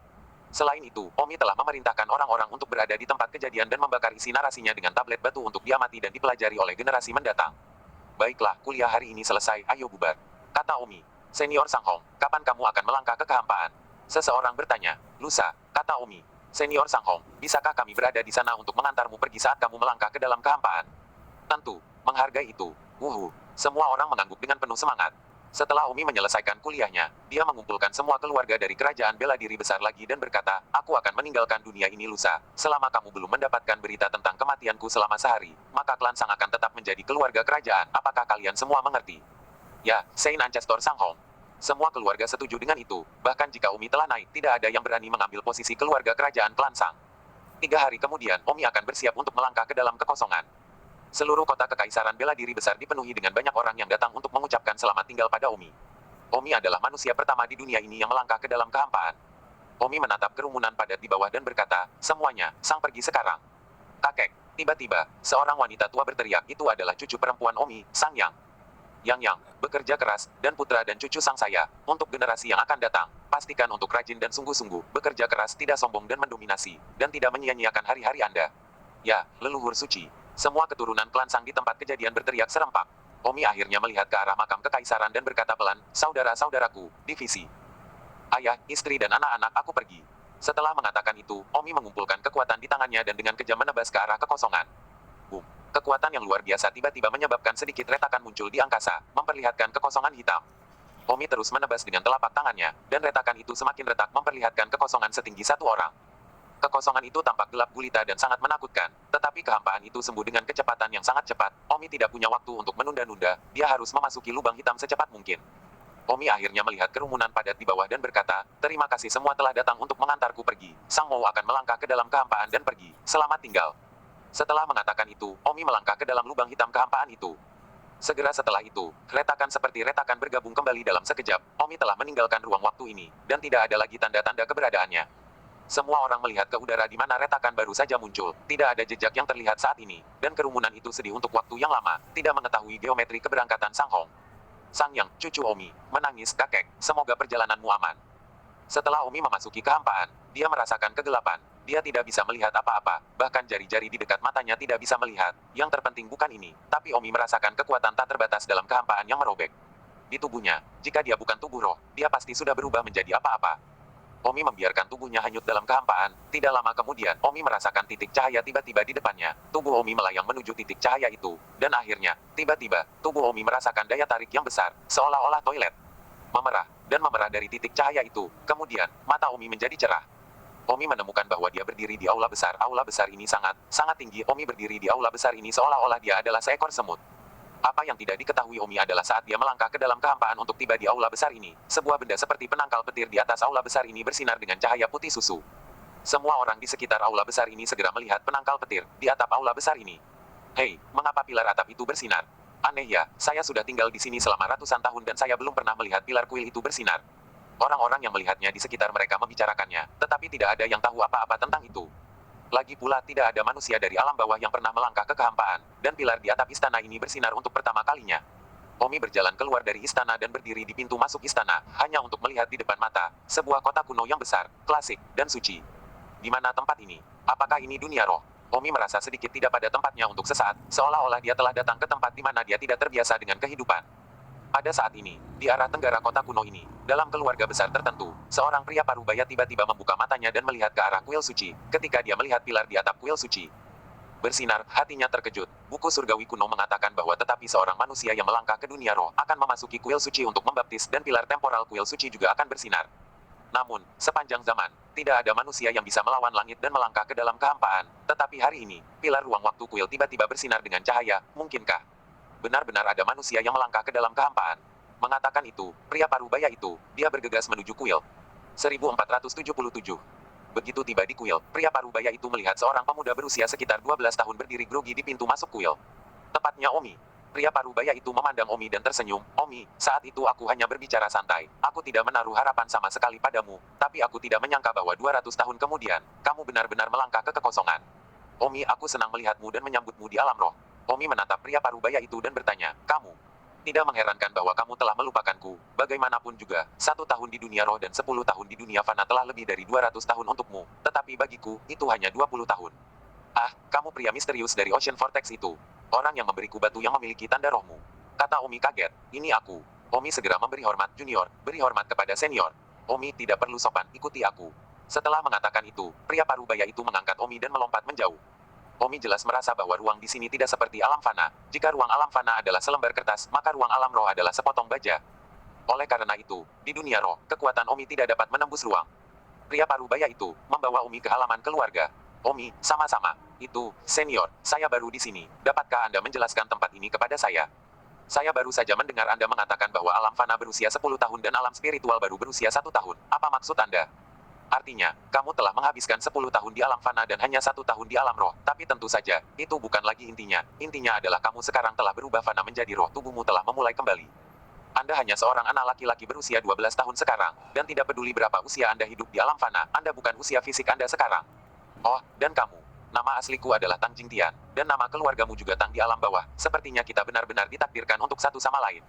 Selain itu, Omi telah memerintahkan orang-orang untuk berada di tempat kejadian dan membakar isi narasinya dengan tablet batu untuk diamati dan dipelajari oleh generasi mendatang. Baiklah, kuliah hari ini selesai, ayo bubar. Kata Omi. Senior Sang Hong, kapan kamu akan melangkah ke kehampaan? Seseorang bertanya. Lusa, kata Omi. Senior Sang Hong, bisakah kami berada di sana untuk mengantarmu pergi saat kamu melangkah ke dalam kehampaan? Tentu, menghargai itu. Wuhu, semua orang mengangguk dengan penuh semangat. Setelah Omi menyelesaikan kuliahnya, dia mengumpulkan semua keluarga dari kerajaan bela diri besar lagi dan berkata, aku akan meninggalkan dunia ini lusa. Selama kamu belum mendapatkan berita tentang kematianku selama sehari, maka klan Sang akan tetap menjadi keluarga kerajaan. Apakah kalian semua mengerti? Ya, Saint Ancestor Sang Hong. Semua keluarga setuju dengan itu, bahkan jika Omi telah naik, tidak ada yang berani mengambil posisi keluarga kerajaan klan Sang. 3 hari kemudian, Omi akan bersiap untuk melangkah ke dalam kekosongan. Seluruh kota Kekaisaran Bela Diri Besar dipenuhi dengan banyak orang yang datang untuk mengucapkan selamat tinggal pada Omi. Omi adalah manusia pertama di dunia ini yang melangkah ke dalam kehampaan. Omi menatap kerumunan padat di bawah dan berkata, semuanya, Sang pergi sekarang. Kakek, tiba-tiba, seorang wanita tua berteriak, itu adalah cucu perempuan Omi, Sang Yang. Yang, bekerja keras, dan putra dan cucu sang saya, untuk generasi yang akan datang, pastikan untuk rajin dan sungguh-sungguh, bekerja keras, tidak sombong dan mendominasi, dan tidak menyia-nyiakan hari-hari Anda. Ya, leluhur suci. Semua keturunan klan Sang di tempat kejadian berteriak serempak. Omi akhirnya melihat ke arah makam kekaisaran dan berkata pelan, saudara-saudaraku, divisi. Ayah, istri dan anak-anak aku pergi. Setelah mengatakan itu, Omi mengumpulkan kekuatan di tangannya dan dengan kejam menebas ke arah kekosongan. Boom. Kekuatan yang luar biasa tiba-tiba menyebabkan sedikit retakan muncul di angkasa, memperlihatkan kekosongan hitam. Omi terus menebas dengan telapak tangannya, dan retakan itu semakin retak memperlihatkan kekosongan setinggi satu orang. Kekosongan itu tampak gelap gulita dan sangat menakutkan, tetapi kehampaan itu sembuh dengan kecepatan yang sangat cepat. Omi tidak punya waktu untuk menunda-nunda, dia harus memasuki lubang hitam secepat mungkin. Omi akhirnya melihat kerumunan padat di bawah dan berkata, terima kasih semua telah datang untuk mengantarku pergi. Sang Mou akan melangkah ke dalam kehampaan dan pergi. Selamat tinggal. Setelah mengatakan itu, Omi melangkah ke dalam lubang hitam kehampaan itu. Segera setelah itu, retakan seperti retakan bergabung kembali dalam sekejap. Omi telah meninggalkan ruang waktu ini, dan tidak ada lagi tanda-tanda keberadaannya. Semua orang melihat ke udara di mana retakan baru saja muncul. Tidak ada jejak yang terlihat saat ini, dan kerumunan itu sedih untuk waktu yang lama, tidak mengetahui geometri keberangkatan Sang Hong. Sang Yang, cucu Omi, menangis, kakek, semoga perjalananmu aman. Setelah Omi memasuki kehampaan, dia merasakan kegelapan. Dia tidak bisa melihat apa-apa, bahkan jari-jari di dekat matanya tidak bisa melihat. Yang terpenting bukan ini, tapi Omi merasakan kekuatan tak terbatas dalam kehampaan yang merobek. Di tubuhnya, jika dia bukan tubuh roh, dia pasti sudah berubah menjadi apa-apa. Omi membiarkan tubuhnya hanyut dalam kehampaan. Tidak lama kemudian, Omi merasakan titik cahaya tiba-tiba di depannya. Tubuh Omi melayang menuju titik cahaya itu. Dan akhirnya, tiba-tiba, tubuh Omi merasakan daya tarik yang besar, seolah-olah toilet. Memerah, dan memerah dari titik cahaya itu. Kemudian, mata Omi menjadi cerah. Omi menemukan bahwa dia berdiri di aula besar. Aula besar ini sangat tinggi. Omi berdiri di aula besar ini seolah-olah dia adalah seekor semut. Apa yang tidak diketahui Omi adalah saat dia melangkah ke dalam kehampaan untuk tiba di aula besar ini, sebuah benda seperti penangkal petir di atas aula besar ini bersinar dengan cahaya putih susu. Semua orang di sekitar aula besar ini segera melihat penangkal petir di atap aula besar ini. Hei, mengapa pilar atap itu bersinar? Aneh ya, saya sudah tinggal di sini selama ratusan tahun dan saya belum pernah melihat pilar kuil itu bersinar. Orang-orang yang melihatnya di sekitar mereka membicarakannya, tetapi tidak ada yang tahu apa-apa tentang itu. Lagi pula tidak ada manusia dari alam bawah yang pernah melangkah ke kehampaan, dan pilar di atap istana ini bersinar untuk pertama kalinya. Omi berjalan keluar dari istana dan berdiri di pintu masuk istana, hanya untuk melihat di depan mata, sebuah kota kuno yang besar, klasik, dan suci. Di mana tempat ini? Apakah ini dunia roh? Omi merasa sedikit tidak pada tempatnya untuk sesaat, seolah-olah dia telah datang ke tempat di mana dia tidak terbiasa dengan kehidupan. Pada saat ini, di arah tenggara kota kuno ini, dalam keluarga besar tertentu, seorang pria parubaya tiba-tiba membuka matanya dan melihat ke arah kuil suci. Ketika dia melihat pilar di atap kuil suci bersinar, hatinya terkejut. Buku surgawi kuno mengatakan bahwa tetapi seorang manusia yang melangkah ke dunia roh akan memasuki kuil suci untuk membaptis dan pilar temporal kuil suci juga akan bersinar. Namun, sepanjang zaman, tidak ada manusia yang bisa melawan langit dan melangkah ke dalam kehampaan. Tetapi hari ini, pilar ruang waktu kuil tiba-tiba bersinar dengan cahaya. Mungkinkah benar-benar ada manusia yang melangkah ke dalam kehampaan? Mengatakan itu, pria parubaya itu, dia bergegas menuju kuil. 1477. Begitu tiba di kuil, pria parubaya itu melihat seorang pemuda berusia sekitar 12 tahun berdiri grogi di pintu masuk kuil. Tepatnya Omi. Pria parubaya itu memandang Omi dan tersenyum. Omi, saat itu aku hanya berbicara santai. Aku tidak menaruh harapan sama sekali padamu, tapi aku tidak menyangka bahwa 200 tahun kemudian, kamu benar-benar melangkah ke kekosongan. Omi, aku senang melihatmu dan menyambutmu di alam roh. Omi menatap pria parubaya itu dan bertanya, kamu tidak mengherankan bahwa kamu telah melupakanku. Bagaimanapun juga, 1 tahun di dunia roh dan 10 tahun di dunia fana telah lebih dari 200 tahun untukmu. Tetapi bagiku, itu hanya 20 tahun. Ah, kamu pria misterius dari Ocean Vortex itu. Orang yang memberiku batu yang memiliki tanda rohmu. Kata Omi kaget, ini aku. Omi segera memberi hormat junior, beri hormat kepada senior. Omi tidak perlu sopan, ikuti aku. Setelah mengatakan itu, pria parubaya itu mengangkat Omi dan melompat menjauh. Omi jelas merasa bahwa ruang di sini tidak seperti alam fana. Jika ruang alam fana adalah selembar kertas, maka ruang alam roh adalah sepotong baja. Oleh karena itu, di dunia roh, kekuatan Omi tidak dapat menembus ruang. Pria parubaya itu membawa Omi ke halaman keluarga. Omi, sama-sama. Itu, senior, saya baru di sini. Dapatkah Anda menjelaskan tempat ini kepada saya? Saya baru saja mendengar Anda mengatakan bahwa alam fana berusia 10 tahun dan alam spiritual baru berusia 1 tahun. Apa maksud Anda? Artinya, kamu telah menghabiskan 10 tahun di alam fana dan hanya 1 tahun di alam roh. Tapi tentu saja, itu bukan lagi intinya. Intinya adalah kamu sekarang telah berubah fana menjadi roh. Tubuhmu telah memulai kembali. Anda hanya seorang anak laki-laki berusia 12 tahun sekarang. Dan tidak peduli berapa usia Anda hidup di alam fana, Anda bukan usia fisik Anda sekarang. Oh, dan kamu. Nama asliku adalah Tang Jingtian. Dan nama keluargamu juga Tang di alam bawah. Sepertinya kita benar-benar ditakdirkan untuk satu sama lain.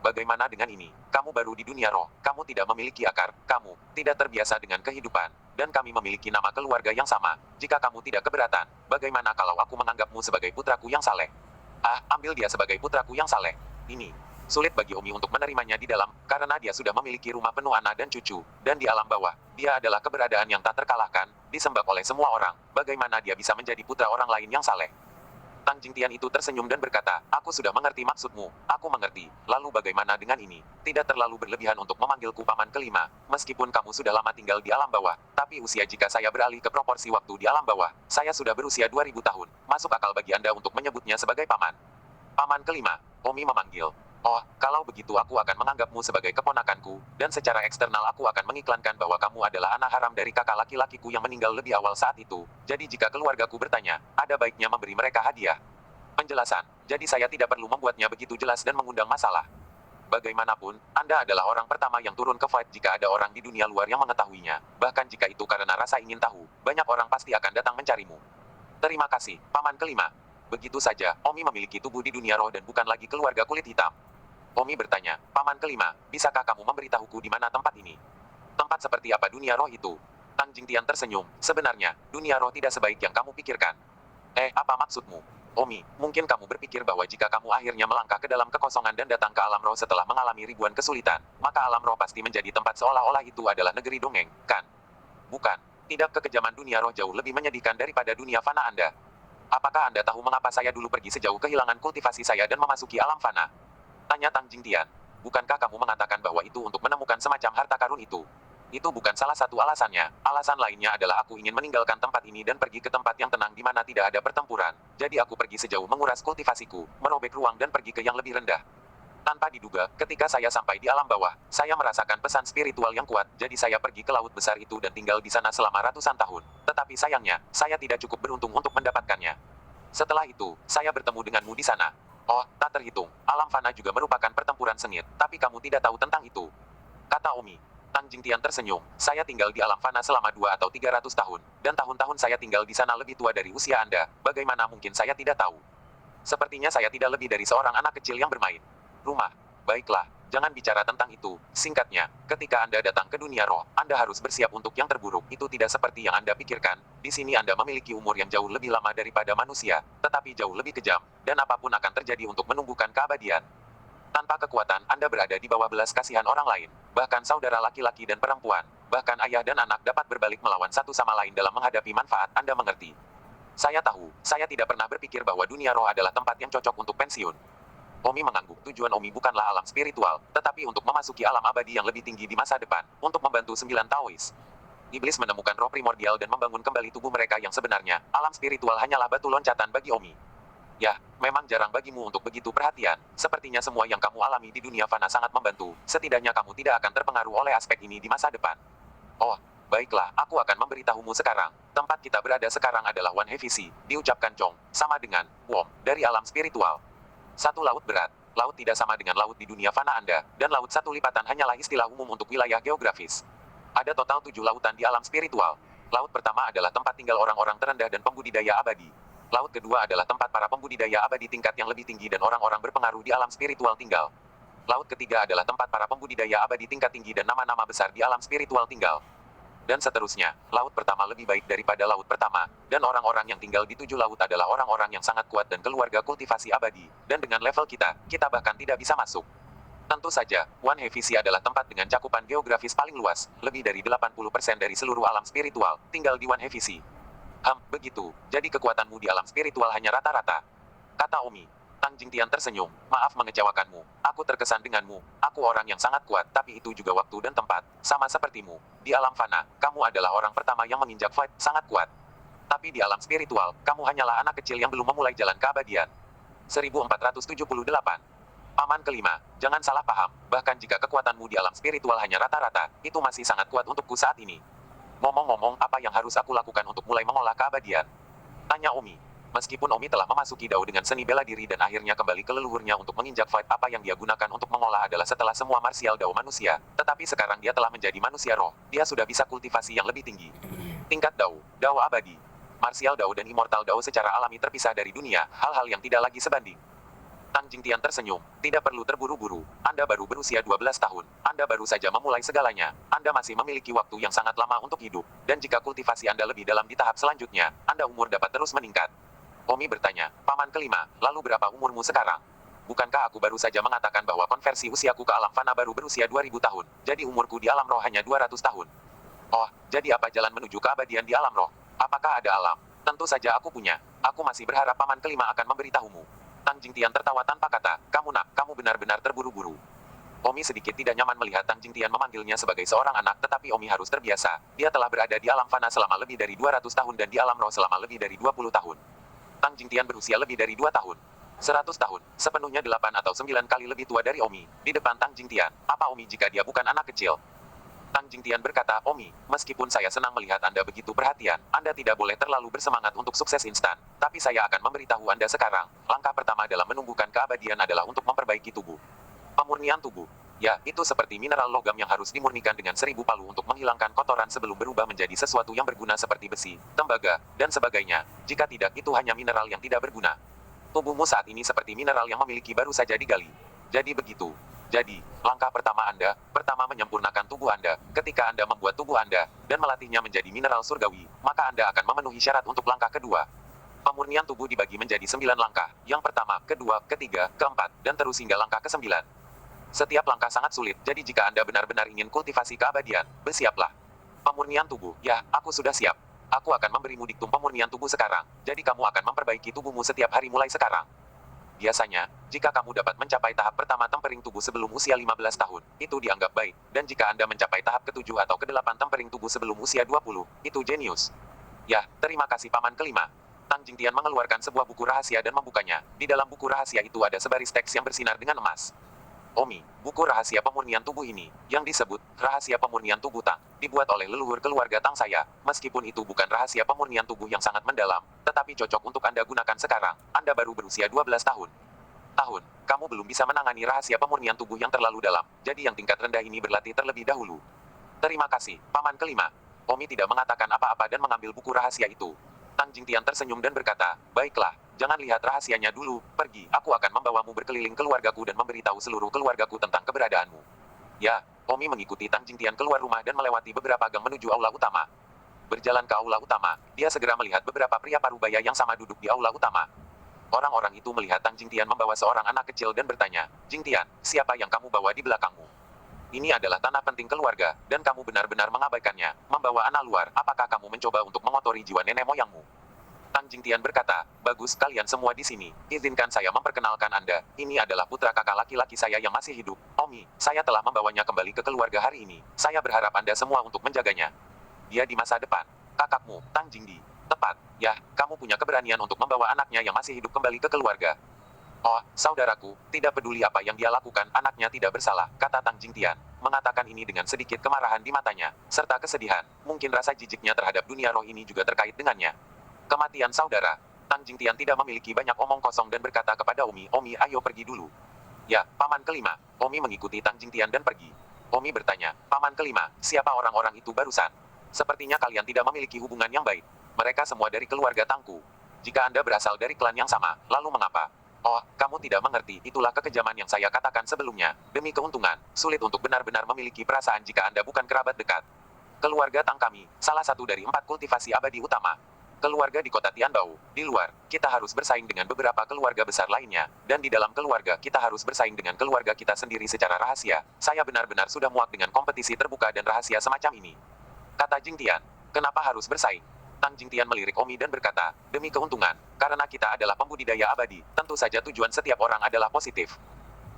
Bagaimana dengan ini? Kamu baru di dunia roh, kamu tidak memiliki akar, kamu tidak terbiasa dengan kehidupan, dan kami memiliki nama keluarga yang sama. Jika kamu tidak keberatan, bagaimana kalau aku menganggapmu sebagai putraku yang saleh? Ambil dia sebagai putraku yang saleh. Ini sulit bagi Omi untuk menerimanya di dalam, karena dia sudah memiliki rumah penuh anak dan cucu, dan di alam bawah, dia adalah keberadaan yang tak terkalahkan, disembah oleh semua orang. Bagaimana dia bisa menjadi putra orang lain yang saleh? Tang Jingtian itu tersenyum dan berkata, aku sudah mengerti maksudmu, aku mengerti. Lalu bagaimana dengan ini? Tidak terlalu berlebihan untuk memanggilku paman kelima, meskipun kamu sudah lama tinggal di alam bawah, tapi usia jika saya beralih ke proporsi waktu di alam bawah, saya sudah berusia 2000 tahun. Masuk akal bagi Anda untuk menyebutnya sebagai paman. Paman kelima, Omi memanggil. Oh, kalau begitu aku akan menganggapmu sebagai keponakanku, dan secara eksternal aku akan mengiklankan bahwa kamu adalah anak haram dari kakak laki-lakiku yang meninggal lebih awal saat itu. Jadi jika keluargaku bertanya, ada baiknya memberi mereka hadiah. Penjelasan, jadi saya tidak perlu membuatnya begitu jelas dan mengundang masalah. Bagaimanapun, Anda adalah orang pertama yang turun ke fight jika ada orang di dunia luar yang mengetahuinya. Bahkan jika itu karena rasa ingin tahu, banyak orang pasti akan datang mencarimu. Terima kasih, Paman kelima. Begitu saja, Omi memiliki tubuh di dunia roh dan bukan lagi keluarga kulit hitam. Omi bertanya, Paman kelima, bisakah kamu memberitahuku di mana tempat ini? Tempat seperti apa dunia roh itu? Tang Jingtian tersenyum, sebenarnya, dunia roh tidak sebaik yang kamu pikirkan. Apa maksudmu? Omi, mungkin kamu berpikir bahwa jika kamu akhirnya melangkah ke dalam kekosongan dan datang ke alam roh setelah mengalami ribuan kesulitan, maka alam roh pasti menjadi tempat seolah-olah itu adalah negeri dongeng, kan? Bukan. Tidak, kekejaman dunia roh jauh lebih menyedihkan daripada dunia fana Anda. Apakah Anda tahu mengapa saya dulu pergi sejauh kehilangan kultivasi saya dan memasuki alam fana? Tanya Tang Jingtian. Bukankah kamu mengatakan bahwa itu untuk menemukan semacam harta karun itu? Itu bukan salah satu alasannya. Alasan lainnya adalah aku ingin meninggalkan tempat ini dan pergi ke tempat yang tenang di mana tidak ada pertempuran. Jadi aku pergi sejauh menguras kultivasiku, merobek ruang dan pergi ke yang lebih rendah. Tanpa diduga, ketika saya sampai di alam bawah, saya merasakan pesan spiritual yang kuat, jadi saya pergi ke laut besar itu dan tinggal di sana selama ratusan tahun. Tetapi sayangnya, saya tidak cukup beruntung untuk mendapatkannya. Setelah itu, saya bertemu denganmu di sana. Oh, tak terhitung. Alam fana juga merupakan pertempuran sengit, tapi kamu tidak tahu tentang itu. Kata Omi. Tang Jingtian tersenyum. Saya tinggal di alam fana selama 2 atau 300 tahun, dan tahun-tahun saya tinggal di sana lebih tua dari usia Anda. Bagaimana mungkin saya tidak tahu? Sepertinya saya tidak lebih dari seorang anak kecil yang bermain rumah. Baiklah, jangan bicara tentang itu. Singkatnya, ketika Anda datang ke dunia roh, Anda harus bersiap untuk yang terburuk. Itu tidak seperti yang Anda pikirkan. Di sini Anda memiliki umur yang jauh lebih lama daripada manusia, tetapi jauh lebih kejam, dan apapun akan terjadi untuk menumbuhkan keabadian. Tanpa kekuatan, Anda berada di bawah belas kasihan orang lain, bahkan saudara laki-laki dan perempuan, bahkan ayah dan anak dapat berbalik melawan satu sama lain dalam menghadapi manfaat. Anda mengerti? Saya tahu, saya tidak pernah berpikir bahwa dunia roh adalah tempat yang cocok untuk pensiun. Omi mengangguk. Tujuan Omi bukanlah alam spiritual, tetapi untuk memasuki alam abadi yang lebih tinggi di masa depan, untuk membantu 9 Taois. Iblis menemukan roh primordial dan membangun kembali tubuh mereka yang sebenarnya. Alam spiritual hanyalah batu loncatan bagi Omi. Ya, memang jarang bagimu untuk begitu perhatian. Sepertinya semua yang kamu alami di dunia fana sangat membantu. Setidaknya kamu tidak akan terpengaruh oleh aspek ini di masa depan. Oh, baiklah, aku akan memberitahumu sekarang. Tempat kita berada sekarang adalah One Heavy, diucapkan Chong, sama dengan Wom, dari alam spiritual. Satu laut berat. Laut tidak sama dengan laut di dunia fana Anda, dan laut satu lipatan hanyalah istilah umum untuk wilayah geografis. Ada total 7 lautan di alam spiritual. Laut pertama adalah tempat tinggal orang-orang terendah dan pembudidaya abadi. Laut kedua adalah tempat para pembudidaya abadi tingkat yang lebih tinggi dan orang-orang berpengaruh di alam spiritual tinggal. Laut ketiga adalah tempat para pembudidaya abadi tingkat tinggi dan nama-nama besar di alam spiritual tinggal. Dan seterusnya, laut pertama lebih baik daripada laut pertama, dan orang-orang yang tinggal di 7 laut adalah orang-orang yang sangat kuat dan keluarga kultivasi abadi, dan dengan level kita bahkan tidak bisa masuk. Tentu saja, One Heavy adalah tempat dengan cakupan geografis paling luas, lebih dari 80% dari seluruh alam spiritual, tinggal di One Heavy. Begitu, jadi kekuatanmu di alam spiritual hanya rata-rata. Kata Omi. Tang Jingtian tersenyum, maaf mengecewakanmu, aku terkesan denganmu, aku orang yang sangat kuat, tapi itu juga waktu dan tempat, sama sepertimu. Di alam fana, kamu adalah orang pertama yang menginjak fight, sangat kuat. Tapi di alam spiritual, kamu hanyalah anak kecil yang belum memulai jalan keabadian. 1478. Paman kelima, jangan salah paham, bahkan jika kekuatanmu di alam spiritual hanya rata-rata, itu masih sangat kuat untukku saat ini. Ngomong-ngomong, apa yang harus aku lakukan untuk mulai mengolah keabadian? Tanya Omi. Meskipun Omi telah memasuki Dao dengan seni bela diri dan akhirnya kembali ke leluhurnya untuk menginjak fight, apa yang dia gunakan untuk mengolah adalah setelah semua martial Dao manusia, tetapi sekarang dia telah menjadi manusia roh, dia sudah bisa kultivasi yang lebih tinggi. Tingkat Dao, Dao abadi. Martial Dao dan Immortal Dao secara alami terpisah dari dunia, hal-hal yang tidak lagi sebanding. Tang Jingtian tersenyum, tidak perlu terburu-buru, Anda baru berusia 12 tahun, Anda baru saja memulai segalanya, Anda masih memiliki waktu yang sangat lama untuk hidup, dan jika kultivasi Anda lebih dalam di tahap selanjutnya, Anda umur dapat terus meningkat. Omi bertanya, Paman kelima, lalu berapa umurmu sekarang? Bukankah aku baru saja mengatakan bahwa konversi usiaku ke alam fana baru berusia 2000 tahun, jadi umurku di alam roh hanya 200 tahun. Oh, jadi apa jalan menuju keabadian di alam roh? Apakah ada alam? Tentu saja aku punya. Aku masih berharap Paman kelima akan memberitahumu. Tang Jingtian tertawa tanpa kata, kamu benar-benar terburu-buru. Omi sedikit tidak nyaman melihat Tang Jingtian memanggilnya sebagai seorang anak, tetapi Omi harus terbiasa. Dia telah berada di alam fana selama lebih dari 200 tahun dan di alam roh selama lebih dari 20 tahun. Tang Jingtian berusia lebih dari 2 tahun. 100 tahun, sepenuhnya 8 atau 9 kali lebih tua dari Omi. Di depan Tang Jingtian, apa Omi jika dia bukan anak kecil? Tang Jingtian berkata, Omi, meskipun saya senang melihat Anda begitu perhatian, Anda tidak boleh terlalu bersemangat untuk sukses instan. Tapi saya akan memberitahu Anda sekarang, langkah pertama dalam menumbuhkan keabadian adalah untuk memperbaiki tubuh. Pemurnian tubuh. Ya, itu seperti mineral logam yang harus dimurnikan dengan 1000 palu untuk menghilangkan kotoran sebelum berubah menjadi sesuatu yang berguna seperti besi, tembaga, dan sebagainya. Jika tidak, itu hanya mineral yang tidak berguna. Tubuhmu saat ini seperti mineral yang memiliki baru saja digali. Jadi begitu. Jadi, langkah pertama Anda, pertama menyempurnakan tubuh Anda. Ketika Anda membuat tubuh Anda, dan melatihnya menjadi mineral surgawi, maka Anda akan memenuhi syarat untuk langkah kedua. Pemurnian tubuh dibagi menjadi 9 langkah. Yang pertama, kedua, ketiga, keempat, dan terus hingga langkah ke-9. Setiap langkah sangat sulit, jadi jika Anda benar-benar ingin kultivasi keabadian, bersiaplah. Pemurnian tubuh, ya, aku sudah siap. Aku akan memberimu diktum pemurnian tubuh sekarang, jadi kamu akan memperbaiki tubuhmu setiap hari mulai sekarang. Biasanya, jika kamu dapat mencapai tahap pertama tempering tubuh sebelum usia 15 tahun, itu dianggap baik, dan jika Anda mencapai tahap ke-7 atau ke-8 tempering tubuh sebelum usia 20, itu jenius. Ya, terima kasih Paman kelima. Tang Jingtian mengeluarkan sebuah buku rahasia dan membukanya. Di dalam buku rahasia itu ada sebaris teks yang bersinar dengan emas. Omi, buku rahasia pemurnian tubuh ini, yang disebut rahasia pemurnian tubuh Tang, dibuat oleh leluhur keluarga Tang saya. Meskipun itu bukan rahasia pemurnian tubuh yang sangat mendalam, tetapi cocok untuk Anda gunakan sekarang. Anda baru berusia 12 tahun. Kamu belum bisa menangani rahasia pemurnian tubuh yang terlalu dalam, jadi yang tingkat rendah ini berlatih terlebih dahulu. Terima kasih, Paman kelima. Omi tidak mengatakan apa-apa dan mengambil buku rahasia itu. Tang Jingtian tersenyum dan berkata, baiklah, jangan lihat rahasianya dulu, pergi, aku akan membawamu berkeliling keluargaku dan memberitahu seluruh keluargaku tentang keberadaanmu. Ya, Omi mengikuti Tang Jingtian keluar rumah dan melewati beberapa gang menuju aula utama. Berjalan ke aula utama, dia segera melihat beberapa pria parubaya yang sama duduk di aula utama. Orang-orang itu melihat Tang Jingtian membawa seorang anak kecil dan bertanya, Jingtian, siapa yang kamu bawa di belakangmu? Ini adalah tanah penting keluarga, dan kamu benar-benar mengabaikannya. Membawa anak luar, apakah kamu mencoba untuk mengotori jiwa nenek moyangmu? Tang Jingtian berkata, bagus kalian semua di sini. Izinkan saya memperkenalkan Anda. Ini adalah putra kakak laki-laki saya yang masih hidup. Omi, saya telah membawanya kembali ke keluarga hari ini. Saya berharap Anda semua untuk menjaganya. Dia di masa depan. Kakakmu, Tang Jingdi. Tepat. Ya, kamu punya keberanian untuk membawa anaknya yang masih hidup kembali ke keluarga. Oh, saudaraku, tidak peduli apa yang dia lakukan, anaknya tidak bersalah, kata Tang Jingtian. Mengatakan ini dengan sedikit kemarahan di matanya, serta kesedihan. Mungkin rasa jijiknya terhadap dunia roh ini juga terkait dengannya. Kematian saudara. Tang Jingtian tidak memiliki banyak omong kosong dan berkata kepada Omi, Omi ayo pergi dulu. Ya, Paman kelima. Omi mengikuti Tang Jingtian dan pergi. Omi bertanya, Paman kelima, siapa orang-orang itu barusan? Sepertinya kalian tidak memiliki hubungan yang baik. Mereka semua dari keluarga Tangku. Jika Anda berasal dari klan yang sama, lalu mengapa? Oh, kamu tidak mengerti, itulah kekejaman yang saya katakan sebelumnya. Demi keuntungan, sulit untuk benar-benar memiliki perasaan jika Anda bukan kerabat dekat. Keluarga Tang kami, salah satu dari 4 kultivasi abadi utama. Keluarga di kota Tianbao, di luar, kita harus bersaing dengan beberapa keluarga besar lainnya, dan di dalam keluarga kita harus bersaing dengan keluarga kita sendiri secara rahasia. Saya benar-benar sudah muak dengan kompetisi terbuka dan rahasia semacam ini. Kata Jingtian, kenapa harus bersaing? Tang Jingtian melirik Omi dan berkata, demi keuntungan, karena kita adalah pembudidaya abadi, tentu saja tujuan setiap orang adalah positif.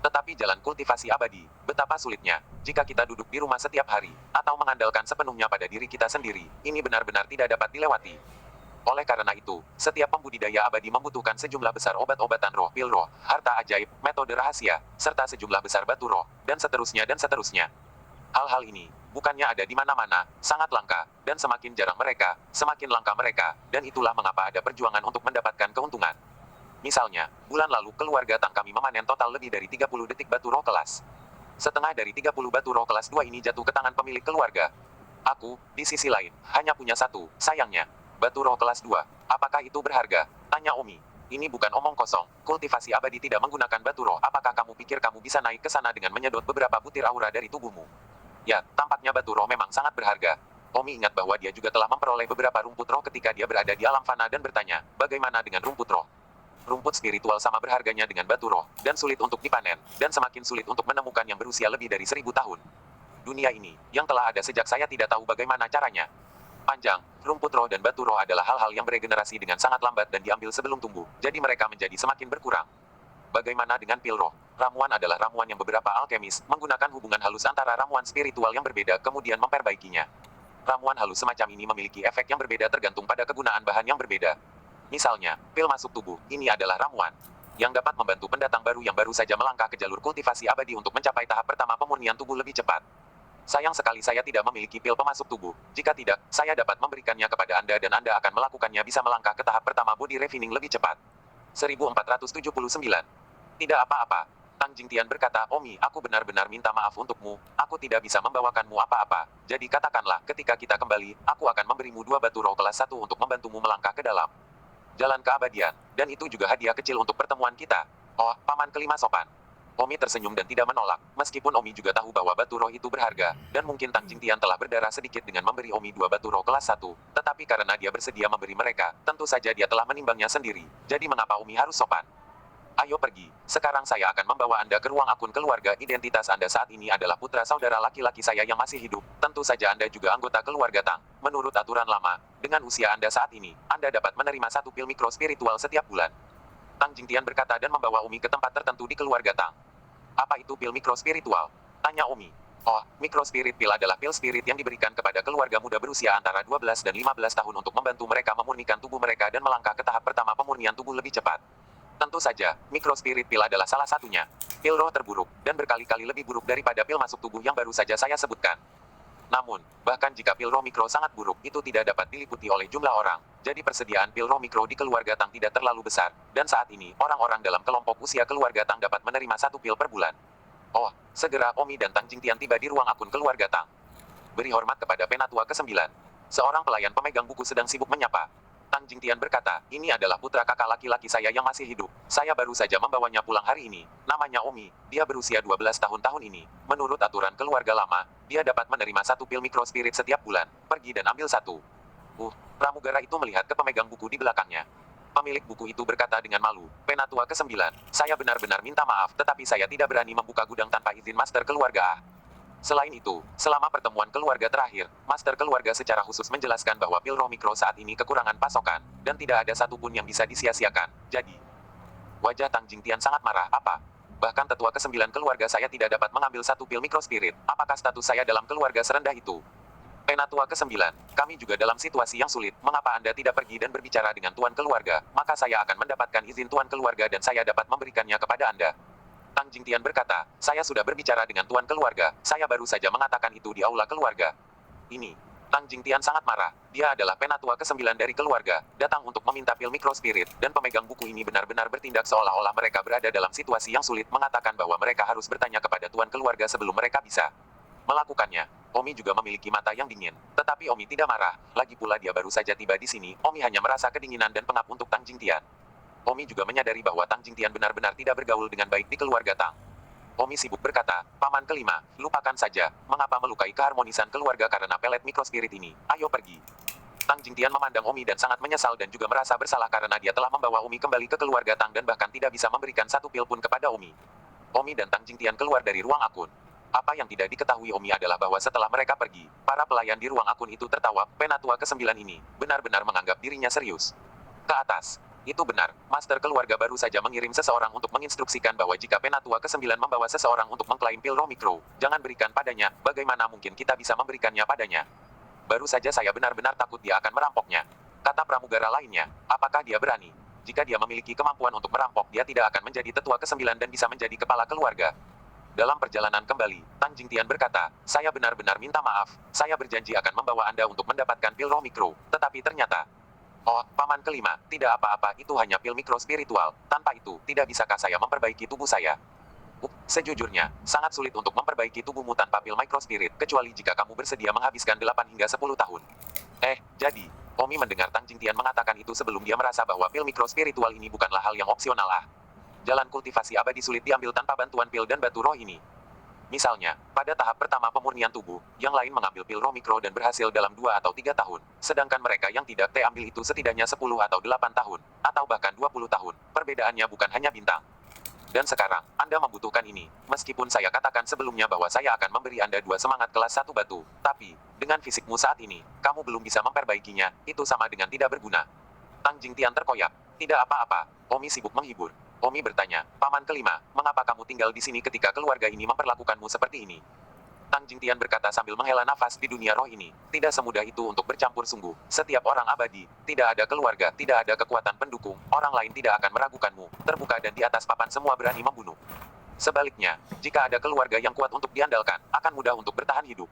Tetapi jalan kultivasi abadi, betapa sulitnya, jika kita duduk di rumah setiap hari, atau mengandalkan sepenuhnya pada diri kita sendiri, ini benar-benar tidak dapat dilewati. Oleh karena itu, setiap pembudidaya abadi membutuhkan sejumlah besar obat-obatan roh, pil roh, harta ajaib, metode rahasia, serta sejumlah besar batu roh, dan seterusnya dan seterusnya. Hal-hal ini, bukannya ada di mana-mana, sangat langka, dan semakin jarang mereka, semakin langka mereka, dan itulah mengapa ada perjuangan untuk mendapatkan keuntungan. Misalnya, bulan lalu keluarga Tang kami memanen total lebih dari 30 detik batu roh kelas. Setengah dari 30 batu roh kelas 2 ini jatuh ke tangan pemilik keluarga. Aku, di sisi lain, hanya punya satu, sayangnya. Batu roh kelas 2. Apakah itu berharga? Tanya Omi. Ini bukan omong kosong, kultivasi abadi tidak menggunakan batu roh. Apakah kamu pikir kamu bisa naik ke sana dengan menyedot beberapa butir aura dari tubuhmu? Ya, tampaknya batu roh memang sangat berharga. Omi ingat bahwa dia juga telah memperoleh beberapa rumput roh ketika dia berada di alam fana dan bertanya, bagaimana dengan rumput roh? Rumput spiritual sama berharganya dengan batu roh, dan sulit untuk dipanen, dan semakin sulit untuk menemukan yang berusia lebih dari 1000 tahun. Dunia ini, yang telah ada sejak saya tidak tahu bagaimana caranya. Panjang, rumput roh dan batu roh adalah hal-hal yang beregenerasi dengan sangat lambat dan diambil sebelum tumbuh, jadi mereka menjadi semakin berkurang. Bagaimana dengan pil roh? Ramuan adalah ramuan yang beberapa alkemis menggunakan hubungan halus antara ramuan spiritual yang berbeda kemudian memperbaikinya. Ramuan halus semacam ini memiliki efek yang berbeda tergantung pada kegunaan bahan yang berbeda. Misalnya, pil masuk tubuh, ini adalah ramuan yang dapat membantu pendatang baru yang baru saja melangkah ke jalur kultivasi abadi untuk mencapai tahap pertama pemurnian tubuh lebih cepat. Sayang sekali saya tidak memiliki pil pemasuk tubuh. Jika tidak, saya dapat memberikannya kepada Anda dan Anda akan melakukannya bisa melangkah ke tahap pertama body refining lebih cepat. 1479. Tidak apa-apa. Tang Jingtian berkata, Omi, aku benar-benar minta maaf untukmu, aku tidak bisa membawakanmu apa-apa. Jadi katakanlah, ketika kita kembali, aku akan memberimu 2 batu roh kelas 1 untuk membantumu melangkah ke dalam jalan keabadian. Dan itu juga hadiah kecil untuk pertemuan kita. Oh, paman kelima sopan. Omi tersenyum dan tidak menolak, meskipun Omi juga tahu bahwa batu roh itu berharga, dan mungkin Tang Jingtian telah berdarah sedikit dengan memberi Omi 2 batu roh kelas 1, tetapi karena dia bersedia memberi mereka, tentu saja dia telah menimbangnya sendiri. Jadi mengapa Omi harus sopan? Ayo pergi. Sekarang saya akan membawa Anda ke ruang akun keluarga. Identitas Anda saat ini adalah putra saudara laki-laki saya yang masih hidup. Tentu saja Anda juga anggota keluarga Tang. Menurut aturan lama, dengan usia Anda saat ini, Anda dapat menerima 1 pil mikro spiritual setiap bulan. Tang Jingtian berkata dan membawa Omi ke tempat tertentu di keluarga Tang. Apa itu pil mikro spiritual? Tanya Omi. Oh, mikro spirit pil adalah pil spirit yang diberikan kepada keluarga muda berusia antara 12 dan 15 tahun untuk membantu mereka memurnikan tubuh mereka dan melangkah ke tahap pertama pemurnian tubuh lebih cepat. Tentu saja, mikro spirit pil adalah salah satunya. Pil roh terburuk, dan berkali-kali lebih buruk daripada pil masuk tubuh yang baru saja saya sebutkan. Namun, bahkan jika pil roh mikro sangat buruk, itu tidak dapat diliputi oleh jumlah orang. Jadi persediaan pil roh mikro di keluarga Tang tidak terlalu besar. Dan saat ini, orang-orang dalam kelompok usia keluarga Tang dapat menerima 1 pil per bulan. Oh, segera Omi dan Tang Jingtian tiba di ruang akun keluarga Tang. Beri hormat kepada penatua ke-9. Seorang pelayan pemegang buku sedang sibuk menyapa. Tang Jingtian berkata, ini adalah putra kakak laki-laki saya yang masih hidup. Saya baru saja membawanya pulang hari ini. Namanya Omi. Dia berusia 12 tahun ini. Menurut aturan keluarga lama, dia dapat menerima 1 pil mikro spirit setiap bulan. Pergi dan ambil 1. Pramugara itu melihat ke pemegang buku di belakangnya. Pemilik buku itu berkata dengan malu, Penatua ke-9, saya benar-benar minta maaf, tetapi saya tidak berani membuka gudang tanpa izin master keluarga A. Selain itu, selama pertemuan keluarga terakhir, master keluarga secara khusus menjelaskan bahwa pil roh mikro saat ini kekurangan pasokan, dan tidak ada satupun yang bisa disia-siakan. Jadi, wajah Tang Jingtian sangat marah. Apa? Bahkan tetua ke-9 keluarga saya tidak dapat mengambil 1 pil mikro spirit. Apakah status saya dalam keluarga serendah itu? Penatua ke-9, kami juga dalam situasi yang sulit. Mengapa Anda tidak pergi dan berbicara dengan tuan keluarga? Maka saya akan mendapatkan izin tuan keluarga dan saya dapat memberikannya kepada Anda. Tang Jingtian berkata, saya sudah berbicara dengan tuan keluarga, saya baru saja mengatakan itu di aula keluarga. Ini. Tang Jingtian sangat marah, dia adalah penatua ke-9 dari keluarga, datang untuk meminta pil mikro spirit, dan pemegang buku ini benar-benar bertindak seolah-olah mereka berada dalam situasi yang sulit mengatakan bahwa mereka harus bertanya kepada tuan keluarga sebelum mereka bisa melakukannya. Omi juga memiliki mata yang dingin, tetapi Omi tidak marah, lagi pula dia baru saja tiba di sini, Omi hanya merasa kedinginan dan pengap untuk Tang Jingtian. Omi juga menyadari bahwa Tang Jingtian benar-benar tidak bergaul dengan baik di keluarga Tang. Omi sibuk berkata, Paman kelima, lupakan saja, mengapa melukai keharmonisan keluarga karena pelet mikrospirit ini, ayo pergi. Tang Jingtian memandang Omi dan sangat menyesal dan juga merasa bersalah karena dia telah membawa Omi kembali ke keluarga Tang dan bahkan tidak bisa memberikan 1 pil pun kepada Omi. Omi dan Tang Jingtian keluar dari ruang akun. Apa yang tidak diketahui Omi adalah bahwa setelah mereka pergi, para pelayan di ruang akun itu tertawa, penatua ke-9 ini, benar-benar menganggap dirinya serius. Ke atas. Itu benar, master keluarga baru saja mengirim seseorang untuk menginstruksikan bahwa jika penatua ke-9 membawa seseorang untuk mengklaim pil roh mikro, jangan berikan padanya, bagaimana mungkin kita bisa memberikannya padanya? Baru saja saya benar-benar takut dia akan merampoknya. Kata pramugara lainnya, apakah dia berani? Jika dia memiliki kemampuan untuk merampok, dia tidak akan menjadi tetua ke-9 dan bisa menjadi kepala keluarga. Dalam perjalanan kembali, Tang Jingtian berkata, saya benar-benar minta maaf, saya berjanji akan membawa Anda untuk mendapatkan pil roh mikro, tetapi ternyata, oh, Paman kelima, tidak apa-apa, itu hanya pil mikro spiritual. Tanpa itu, tidak bisakah saya memperbaiki tubuh saya? Sejujurnya, sangat sulit untuk memperbaiki tubuhmu tanpa pil mikro spirit, kecuali jika kamu bersedia menghabiskan 8 hingga 10 tahun. Jadi, Omi mendengar Tang Jingtian mengatakan itu sebelum dia merasa bahwa pil mikro spiritual ini bukanlah hal yang opsional. Jalan kultivasi abadi sulit diambil tanpa bantuan pil dan batu roh ini. Misalnya, pada tahap pertama pemurnian tubuh, yang lain mengambil pil raw mikro dan berhasil dalam 2 atau 3 tahun. Sedangkan mereka yang tidak T ambil itu setidaknya 10 atau 8 tahun, atau bahkan 20 tahun. Perbedaannya bukan hanya bintang. Dan sekarang, Anda membutuhkan ini. Meskipun saya katakan sebelumnya bahwa saya akan memberi Anda 2 semangat kelas 1 batu. Tapi, dengan fisikmu saat ini, kamu belum bisa memperbaikinya, itu sama dengan tidak berguna. Tang Jingtian terkoyak. Tidak apa-apa, Omi sibuk menghibur. Omi bertanya, Paman kelima, mengapa kamu tinggal di sini ketika keluarga ini memperlakukanmu seperti ini? Tang Jingtian berkata sambil menghela nafas di dunia roh ini. Tidak semudah itu untuk bercampur sungguh. Setiap orang abadi, tidak ada keluarga, tidak ada kekuatan pendukung, orang lain tidak akan meragukanmu. Terbuka dan di atas papan semua berani membunuh. Sebaliknya, jika ada keluarga yang kuat untuk diandalkan, akan mudah untuk bertahan hidup.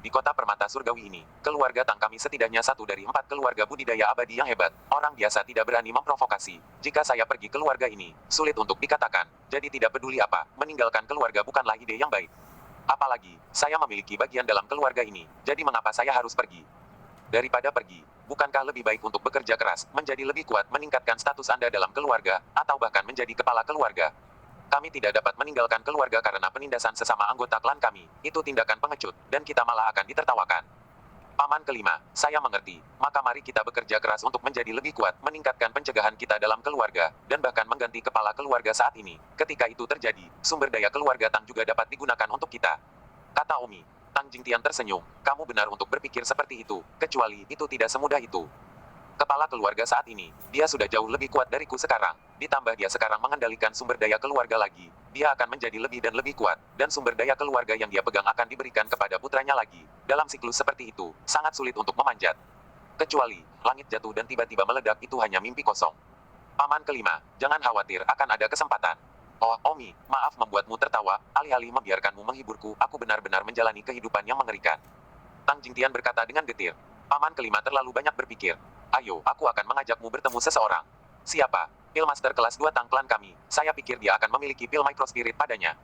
Di kota permata surgawi ini, keluarga Tang kami setidaknya 1 dari 4 keluarga budidaya abadi yang hebat. Orang biasa tidak berani memprovokasi. Jika saya pergi keluarga ini, sulit untuk dikatakan. Jadi tidak peduli apa, meninggalkan keluarga bukanlah ide yang baik. Apalagi, saya memiliki bagian dalam keluarga ini, jadi mengapa saya harus pergi? Daripada pergi, bukankah lebih baik untuk bekerja keras, menjadi lebih kuat, meningkatkan status Anda dalam keluarga, atau bahkan menjadi kepala keluarga? Kami tidak dapat meninggalkan keluarga karena penindasan sesama anggota klan kami. Itu tindakan pengecut, dan kita malah akan ditertawakan. Paman kelima, saya mengerti. Maka mari kita bekerja keras untuk menjadi lebih kuat, meningkatkan pencegahan kita dalam keluarga, dan bahkan mengganti kepala keluarga saat ini. Ketika itu terjadi, sumber daya keluarga Tang juga dapat digunakan untuk kita. Kata Omi. Tang Jingtian tersenyum. Kamu benar untuk berpikir seperti itu, kecuali itu tidak semudah itu. Kepala keluarga saat ini, dia sudah jauh lebih kuat dariku sekarang. Ditambah dia sekarang mengendalikan sumber daya keluarga lagi. Dia akan menjadi lebih dan lebih kuat, dan sumber daya keluarga yang dia pegang akan diberikan kepada putranya lagi. Dalam siklus seperti itu, sangat sulit untuk memanjat. Kecuali, langit jatuh dan tiba-tiba meledak itu hanya mimpi kosong. Paman kelima, jangan khawatir, akan ada kesempatan. Oh, Omi, maaf membuatmu tertawa, alih-alih membiarkanmu menghiburku, aku benar-benar menjalani kehidupan yang mengerikan. Tang Jingtian berkata dengan getir. Paman kelima terlalu banyak berpikir. Ayo, aku akan mengajakmu bertemu seseorang. Siapa? Pil Master kelas 2 Tang klan kami. Saya pikir dia akan memiliki pil Microspirit padanya.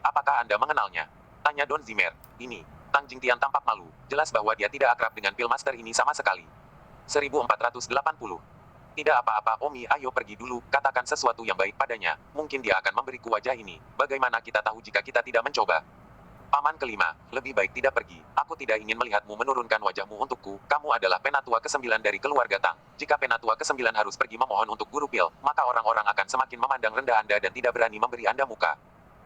Apakah Anda mengenalnya? Tanya Don Zimmer. Ini. Tang Jingtian tampak malu. Jelas bahwa dia tidak akrab dengan pil Master ini sama sekali. 1480. Tidak apa-apa Omi, ayo pergi dulu, katakan sesuatu yang baik padanya. Mungkin dia akan memberiku wajah ini. Bagaimana kita tahu jika kita tidak mencoba? Paman kelima, lebih baik tidak pergi. Aku tidak ingin melihatmu menurunkan wajahmu untukku. Kamu adalah penatua ke-9 dari keluarga Tang. Jika penatua ke-9 harus pergi memohon untuk guru pil, maka orang-orang akan semakin memandang rendah Anda dan tidak berani memberi Anda muka.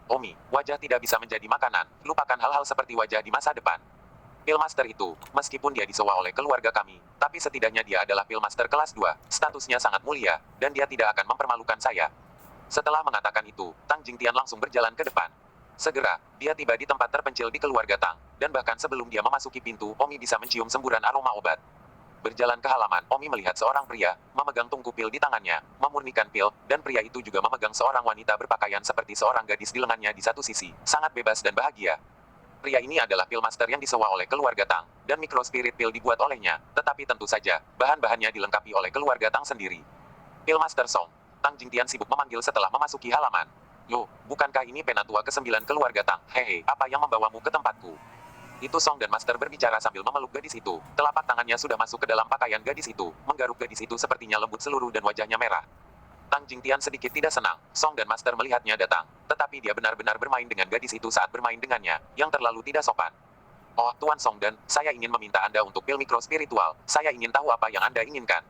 Omi, wajah tidak bisa menjadi makanan. Lupakan hal-hal seperti wajah di masa depan. Pil Master itu, meskipun dia disewa oleh keluarga kami, tapi setidaknya dia adalah Pil Master kelas 2. Statusnya sangat mulia, dan dia tidak akan mempermalukan saya. Setelah mengatakan itu, Tang Jingtian langsung berjalan ke depan. Segera, dia tiba di tempat terpencil di keluarga Tang, dan bahkan sebelum dia memasuki pintu, Omi bisa mencium semburan aroma obat. Berjalan ke halaman, Omi melihat seorang pria, memegang tungku pil di tangannya, memurnikan pil, dan pria itu juga memegang seorang wanita berpakaian seperti seorang gadis di lengannya di satu sisi, sangat bebas dan bahagia. Pria ini adalah pil master yang disewa oleh keluarga Tang, dan microspirit pil dibuat olehnya, tetapi tentu saja, bahan-bahannya dilengkapi oleh keluarga Tang sendiri. Pil Master Song. Tang Jingtian sibuk memanggil setelah memasuki halaman. Loh, bukankah ini penatua ke-9 keluarga Tang? Hehe, apa yang membawamu ke tempatku? Itu Song dan Master berbicara sambil memeluk gadis itu. Telapak tangannya sudah masuk ke dalam pakaian gadis itu. Menggaruk gadis itu sepertinya lembut seluruh dan wajahnya merah. Tang Jingtian sedikit tidak senang. Song dan Master melihatnya datang. Tetapi dia benar-benar bermain dengan gadis itu saat bermain dengannya, yang terlalu tidak sopan. Oh, Tuan Song dan, saya ingin meminta Anda untuk pil mikro spiritual. Saya ingin tahu apa yang Anda inginkan.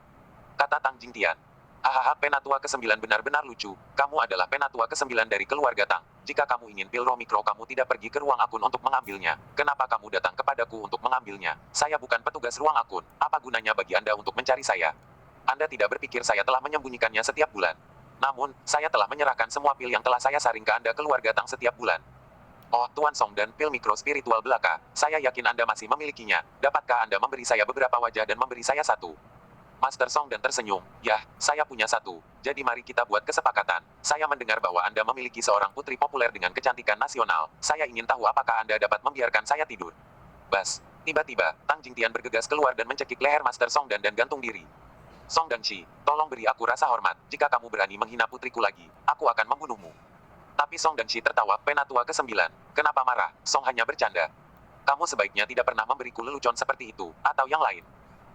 Kata Tang Jingtian. Hahaha, penatua ke-9 benar-benar lucu. Kamu adalah penatua ke-9 dari keluarga Tang. Jika kamu ingin pil roh mikro kamu tidak pergi ke ruang akun untuk mengambilnya. Kenapa kamu datang kepadaku untuk mengambilnya? Saya bukan petugas ruang akun. Apa gunanya bagi Anda untuk mencari saya? Anda tidak berpikir saya telah menyembunyikannya setiap bulan. Namun, saya telah menyerahkan semua pil yang telah saya saring ke Anda keluarga Tang setiap bulan. Oh, Tuan Song dan pil mikro spiritual belaka. Saya yakin Anda masih memilikinya. Dapatkah Anda memberi saya beberapa wajah dan memberi saya satu? Master Song dan tersenyum. Yah, saya punya satu. Jadi mari kita buat kesepakatan. Saya mendengar bahwa Anda memiliki seorang putri populer dengan kecantikan nasional. Saya ingin tahu apakah Anda dapat membiarkan saya tidur. Bas. Tiba-tiba, Tang Jingtian bergegas keluar dan mencekik leher Master Song dan gantung diri. Song dan Shi, tolong beri aku rasa hormat. Jika kamu berani menghina putriku lagi, aku akan membunuhmu. Tapi Song dan Shi tertawa, penatua ke-9. Kenapa marah? Song hanya bercanda. Kamu sebaiknya tidak pernah memberiku lelucon seperti itu, atau yang lain.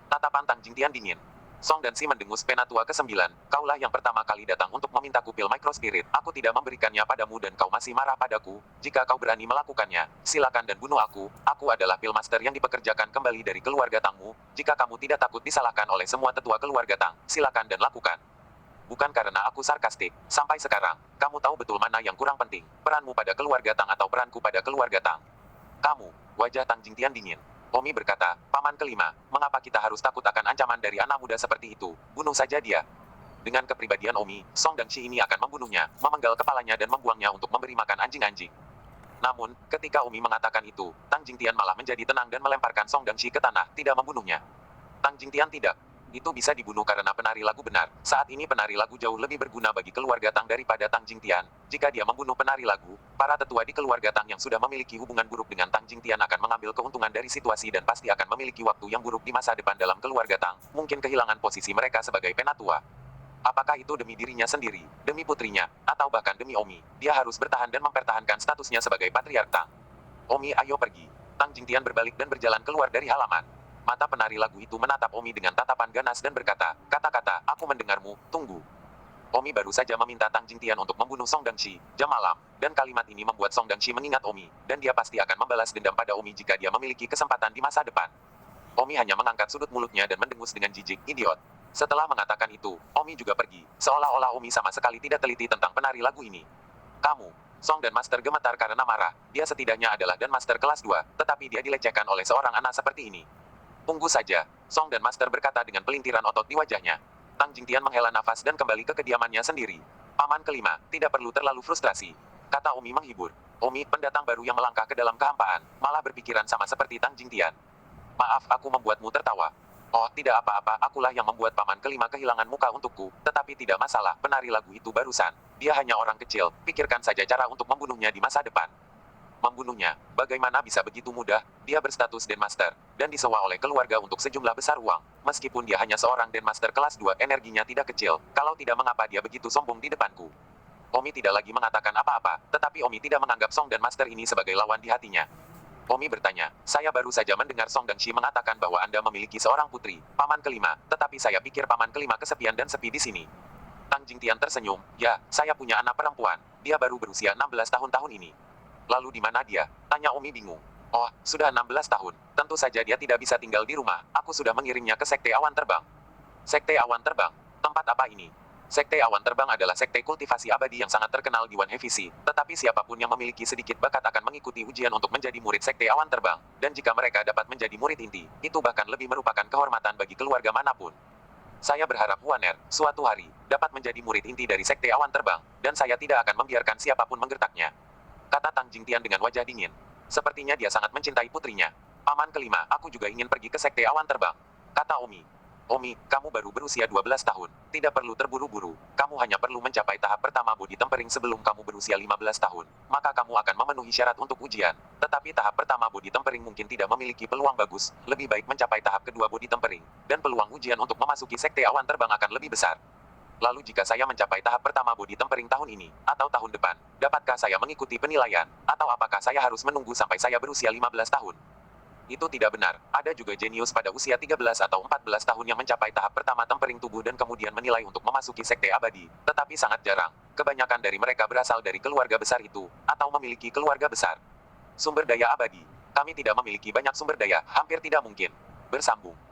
Tatapan Tang Jingtian dingin. Song dan Si mendengus penatua ke-9, kaulah yang pertama kali datang untuk memintaku pil microspirit. Aku tidak memberikannya padamu dan kau masih marah padaku. Jika kau berani melakukannya, silakan dan bunuh aku. Aku adalah pil master yang dipekerjakan kembali dari keluarga Tangmu. Jika kamu tidak takut disalahkan oleh semua tetua keluarga Tang, silakan dan lakukan. Bukan karena aku sarkastik. Sampai sekarang, kamu tahu betul mana yang kurang penting. Peranmu pada keluarga Tang atau peranku pada keluarga Tang. Kamu, wajah Tang Jingtian dingin. Omi berkata, Paman kelima, mengapa kita harus takut akan ancaman dari anak muda seperti itu? Bunuh saja dia. Dengan kepribadian Omi, Song Dangxi ini akan membunuhnya, memenggal kepalanya dan membuangnya untuk memberi makan anjing-anjing. Namun, ketika Omi mengatakan itu, Tang Jingtian malah menjadi tenang dan melemparkan Song Dangxi ke tanah, tidak membunuhnya. Tang Jingtian tidak. Itu bisa dibunuh karena penari lagu benar. Saat ini penari lagu jauh lebih berguna bagi keluarga Tang daripada Tang Jingtian. Jika dia membunuh penari lagu, para tetua di keluarga Tang yang sudah memiliki hubungan buruk dengan Tang Jingtian akan mengambil keuntungan dari situasi dan pasti akan memiliki waktu yang buruk di masa depan dalam keluarga Tang, mungkin kehilangan posisi mereka sebagai penatua. Apakah itu demi dirinya sendiri, demi putrinya, atau bahkan demi Omi? Dia harus bertahan dan mempertahankan statusnya sebagai patriark Tang. Omi, ayo pergi. Tang Jingtian berbalik dan berjalan keluar dari halaman. Mata penari lagu itu menatap Omi dengan tatapan ganas dan berkata, kata-kata, aku mendengarmu, tunggu. Omi baru saja meminta Tang Jingtian untuk membunuh Song Dangxi, jam malam, dan kalimat ini membuat Song Dangxi mengingat Omi, dan dia pasti akan membalas dendam pada Omi jika dia memiliki kesempatan di masa depan. Omi hanya mengangkat sudut mulutnya dan mendengus dengan jijik, idiot. Setelah mengatakan itu, Omi juga pergi, seolah-olah Omi sama sekali tidak teliti tentang penari lagu ini. Kamu, Song dan Master gemetar karena marah, dia setidaknya adalah dan Master kelas 2, tetapi dia dilecehkan oleh seorang anak seperti ini. Tunggu saja, Song dan Master berkata dengan pelintiran otot di wajahnya. Tang Jingtian menghela nafas dan kembali ke kediamannya sendiri. Paman kelima, tidak perlu terlalu frustrasi, kata Omi menghibur. Omi, pendatang baru yang melangkah ke dalam kehampaan, malah berpikiran sama seperti Tang Jingtian. Maaf, aku membuatmu tertawa. Oh, tidak apa-apa, akulah yang membuat paman kelima kehilangan muka untukku, tetapi tidak masalah, penari lagu itu barusan. Dia hanya orang kecil, pikirkan saja cara untuk membunuhnya di masa depan. Membunuhnya, bagaimana bisa begitu mudah? Dia berstatus Den Master, dan disewa oleh keluarga untuk sejumlah besar uang. Meskipun dia hanya seorang Den Master kelas 2, energinya tidak kecil. Kalau tidak, mengapa dia begitu sombong di depanku? Omi tidak lagi mengatakan apa-apa, tetapi Omi tidak menganggap Song dan Master ini sebagai lawan di hatinya. Omi bertanya, saya baru saja mendengar Song Dangxi mengatakan bahwa Anda memiliki seorang putri, paman kelima, tetapi saya pikir paman kelima kesepian dan sepi di sini. Tang Jingtian tersenyum, ya, saya punya anak perempuan, dia baru berusia 16 tahun ini. Lalu di mana dia? Tanya Omi bingung. Oh, sudah 16 tahun. Tentu saja dia tidak bisa tinggal di rumah. Aku sudah mengirimnya ke Sekte Awan Terbang. Sekte Awan Terbang? Tempat apa ini? Sekte Awan Terbang adalah sekte kultivasi abadi yang sangat terkenal di One Heavy. Tetapi siapapun yang memiliki sedikit bakat akan mengikuti ujian untuk menjadi murid Sekte Awan Terbang. Dan jika mereka dapat menjadi murid inti, itu bahkan lebih merupakan kehormatan bagi keluarga manapun. Saya berharap Waner, suatu hari, dapat menjadi murid inti dari Sekte Awan Terbang, dan saya tidak akan membiarkan siapapun menggertaknya. Kata Tang Jingtian dengan wajah dingin. Sepertinya dia sangat mencintai putrinya. Paman kelima, aku juga ingin pergi ke Sekte Awan Terbang, kata Omi. Omi, kamu baru berusia 12 tahun. Tidak perlu terburu-buru. Kamu hanya perlu mencapai tahap pertama body tempering sebelum kamu berusia 15 tahun. Maka kamu akan memenuhi syarat untuk ujian. Tetapi tahap pertama body tempering mungkin tidak memiliki peluang bagus. Lebih baik mencapai tahap kedua body tempering. Dan peluang ujian untuk memasuki Sekte Awan Terbang akan lebih besar. Lalu jika saya mencapai tahap pertama body tempering tahun ini, atau tahun depan, dapatkah saya mengikuti penilaian? Atau apakah saya harus menunggu sampai saya berusia 15 tahun? Itu tidak benar. Ada juga jenius pada usia 13 atau 14 tahun yang mencapai tahap pertama tempering tubuh dan kemudian menilai untuk memasuki sekte abadi. Tetapi sangat jarang. Kebanyakan dari mereka berasal dari keluarga besar itu, atau memiliki keluarga besar. Sumber daya abadi. Kami tidak memiliki banyak sumber daya, hampir tidak mungkin. Bersambung.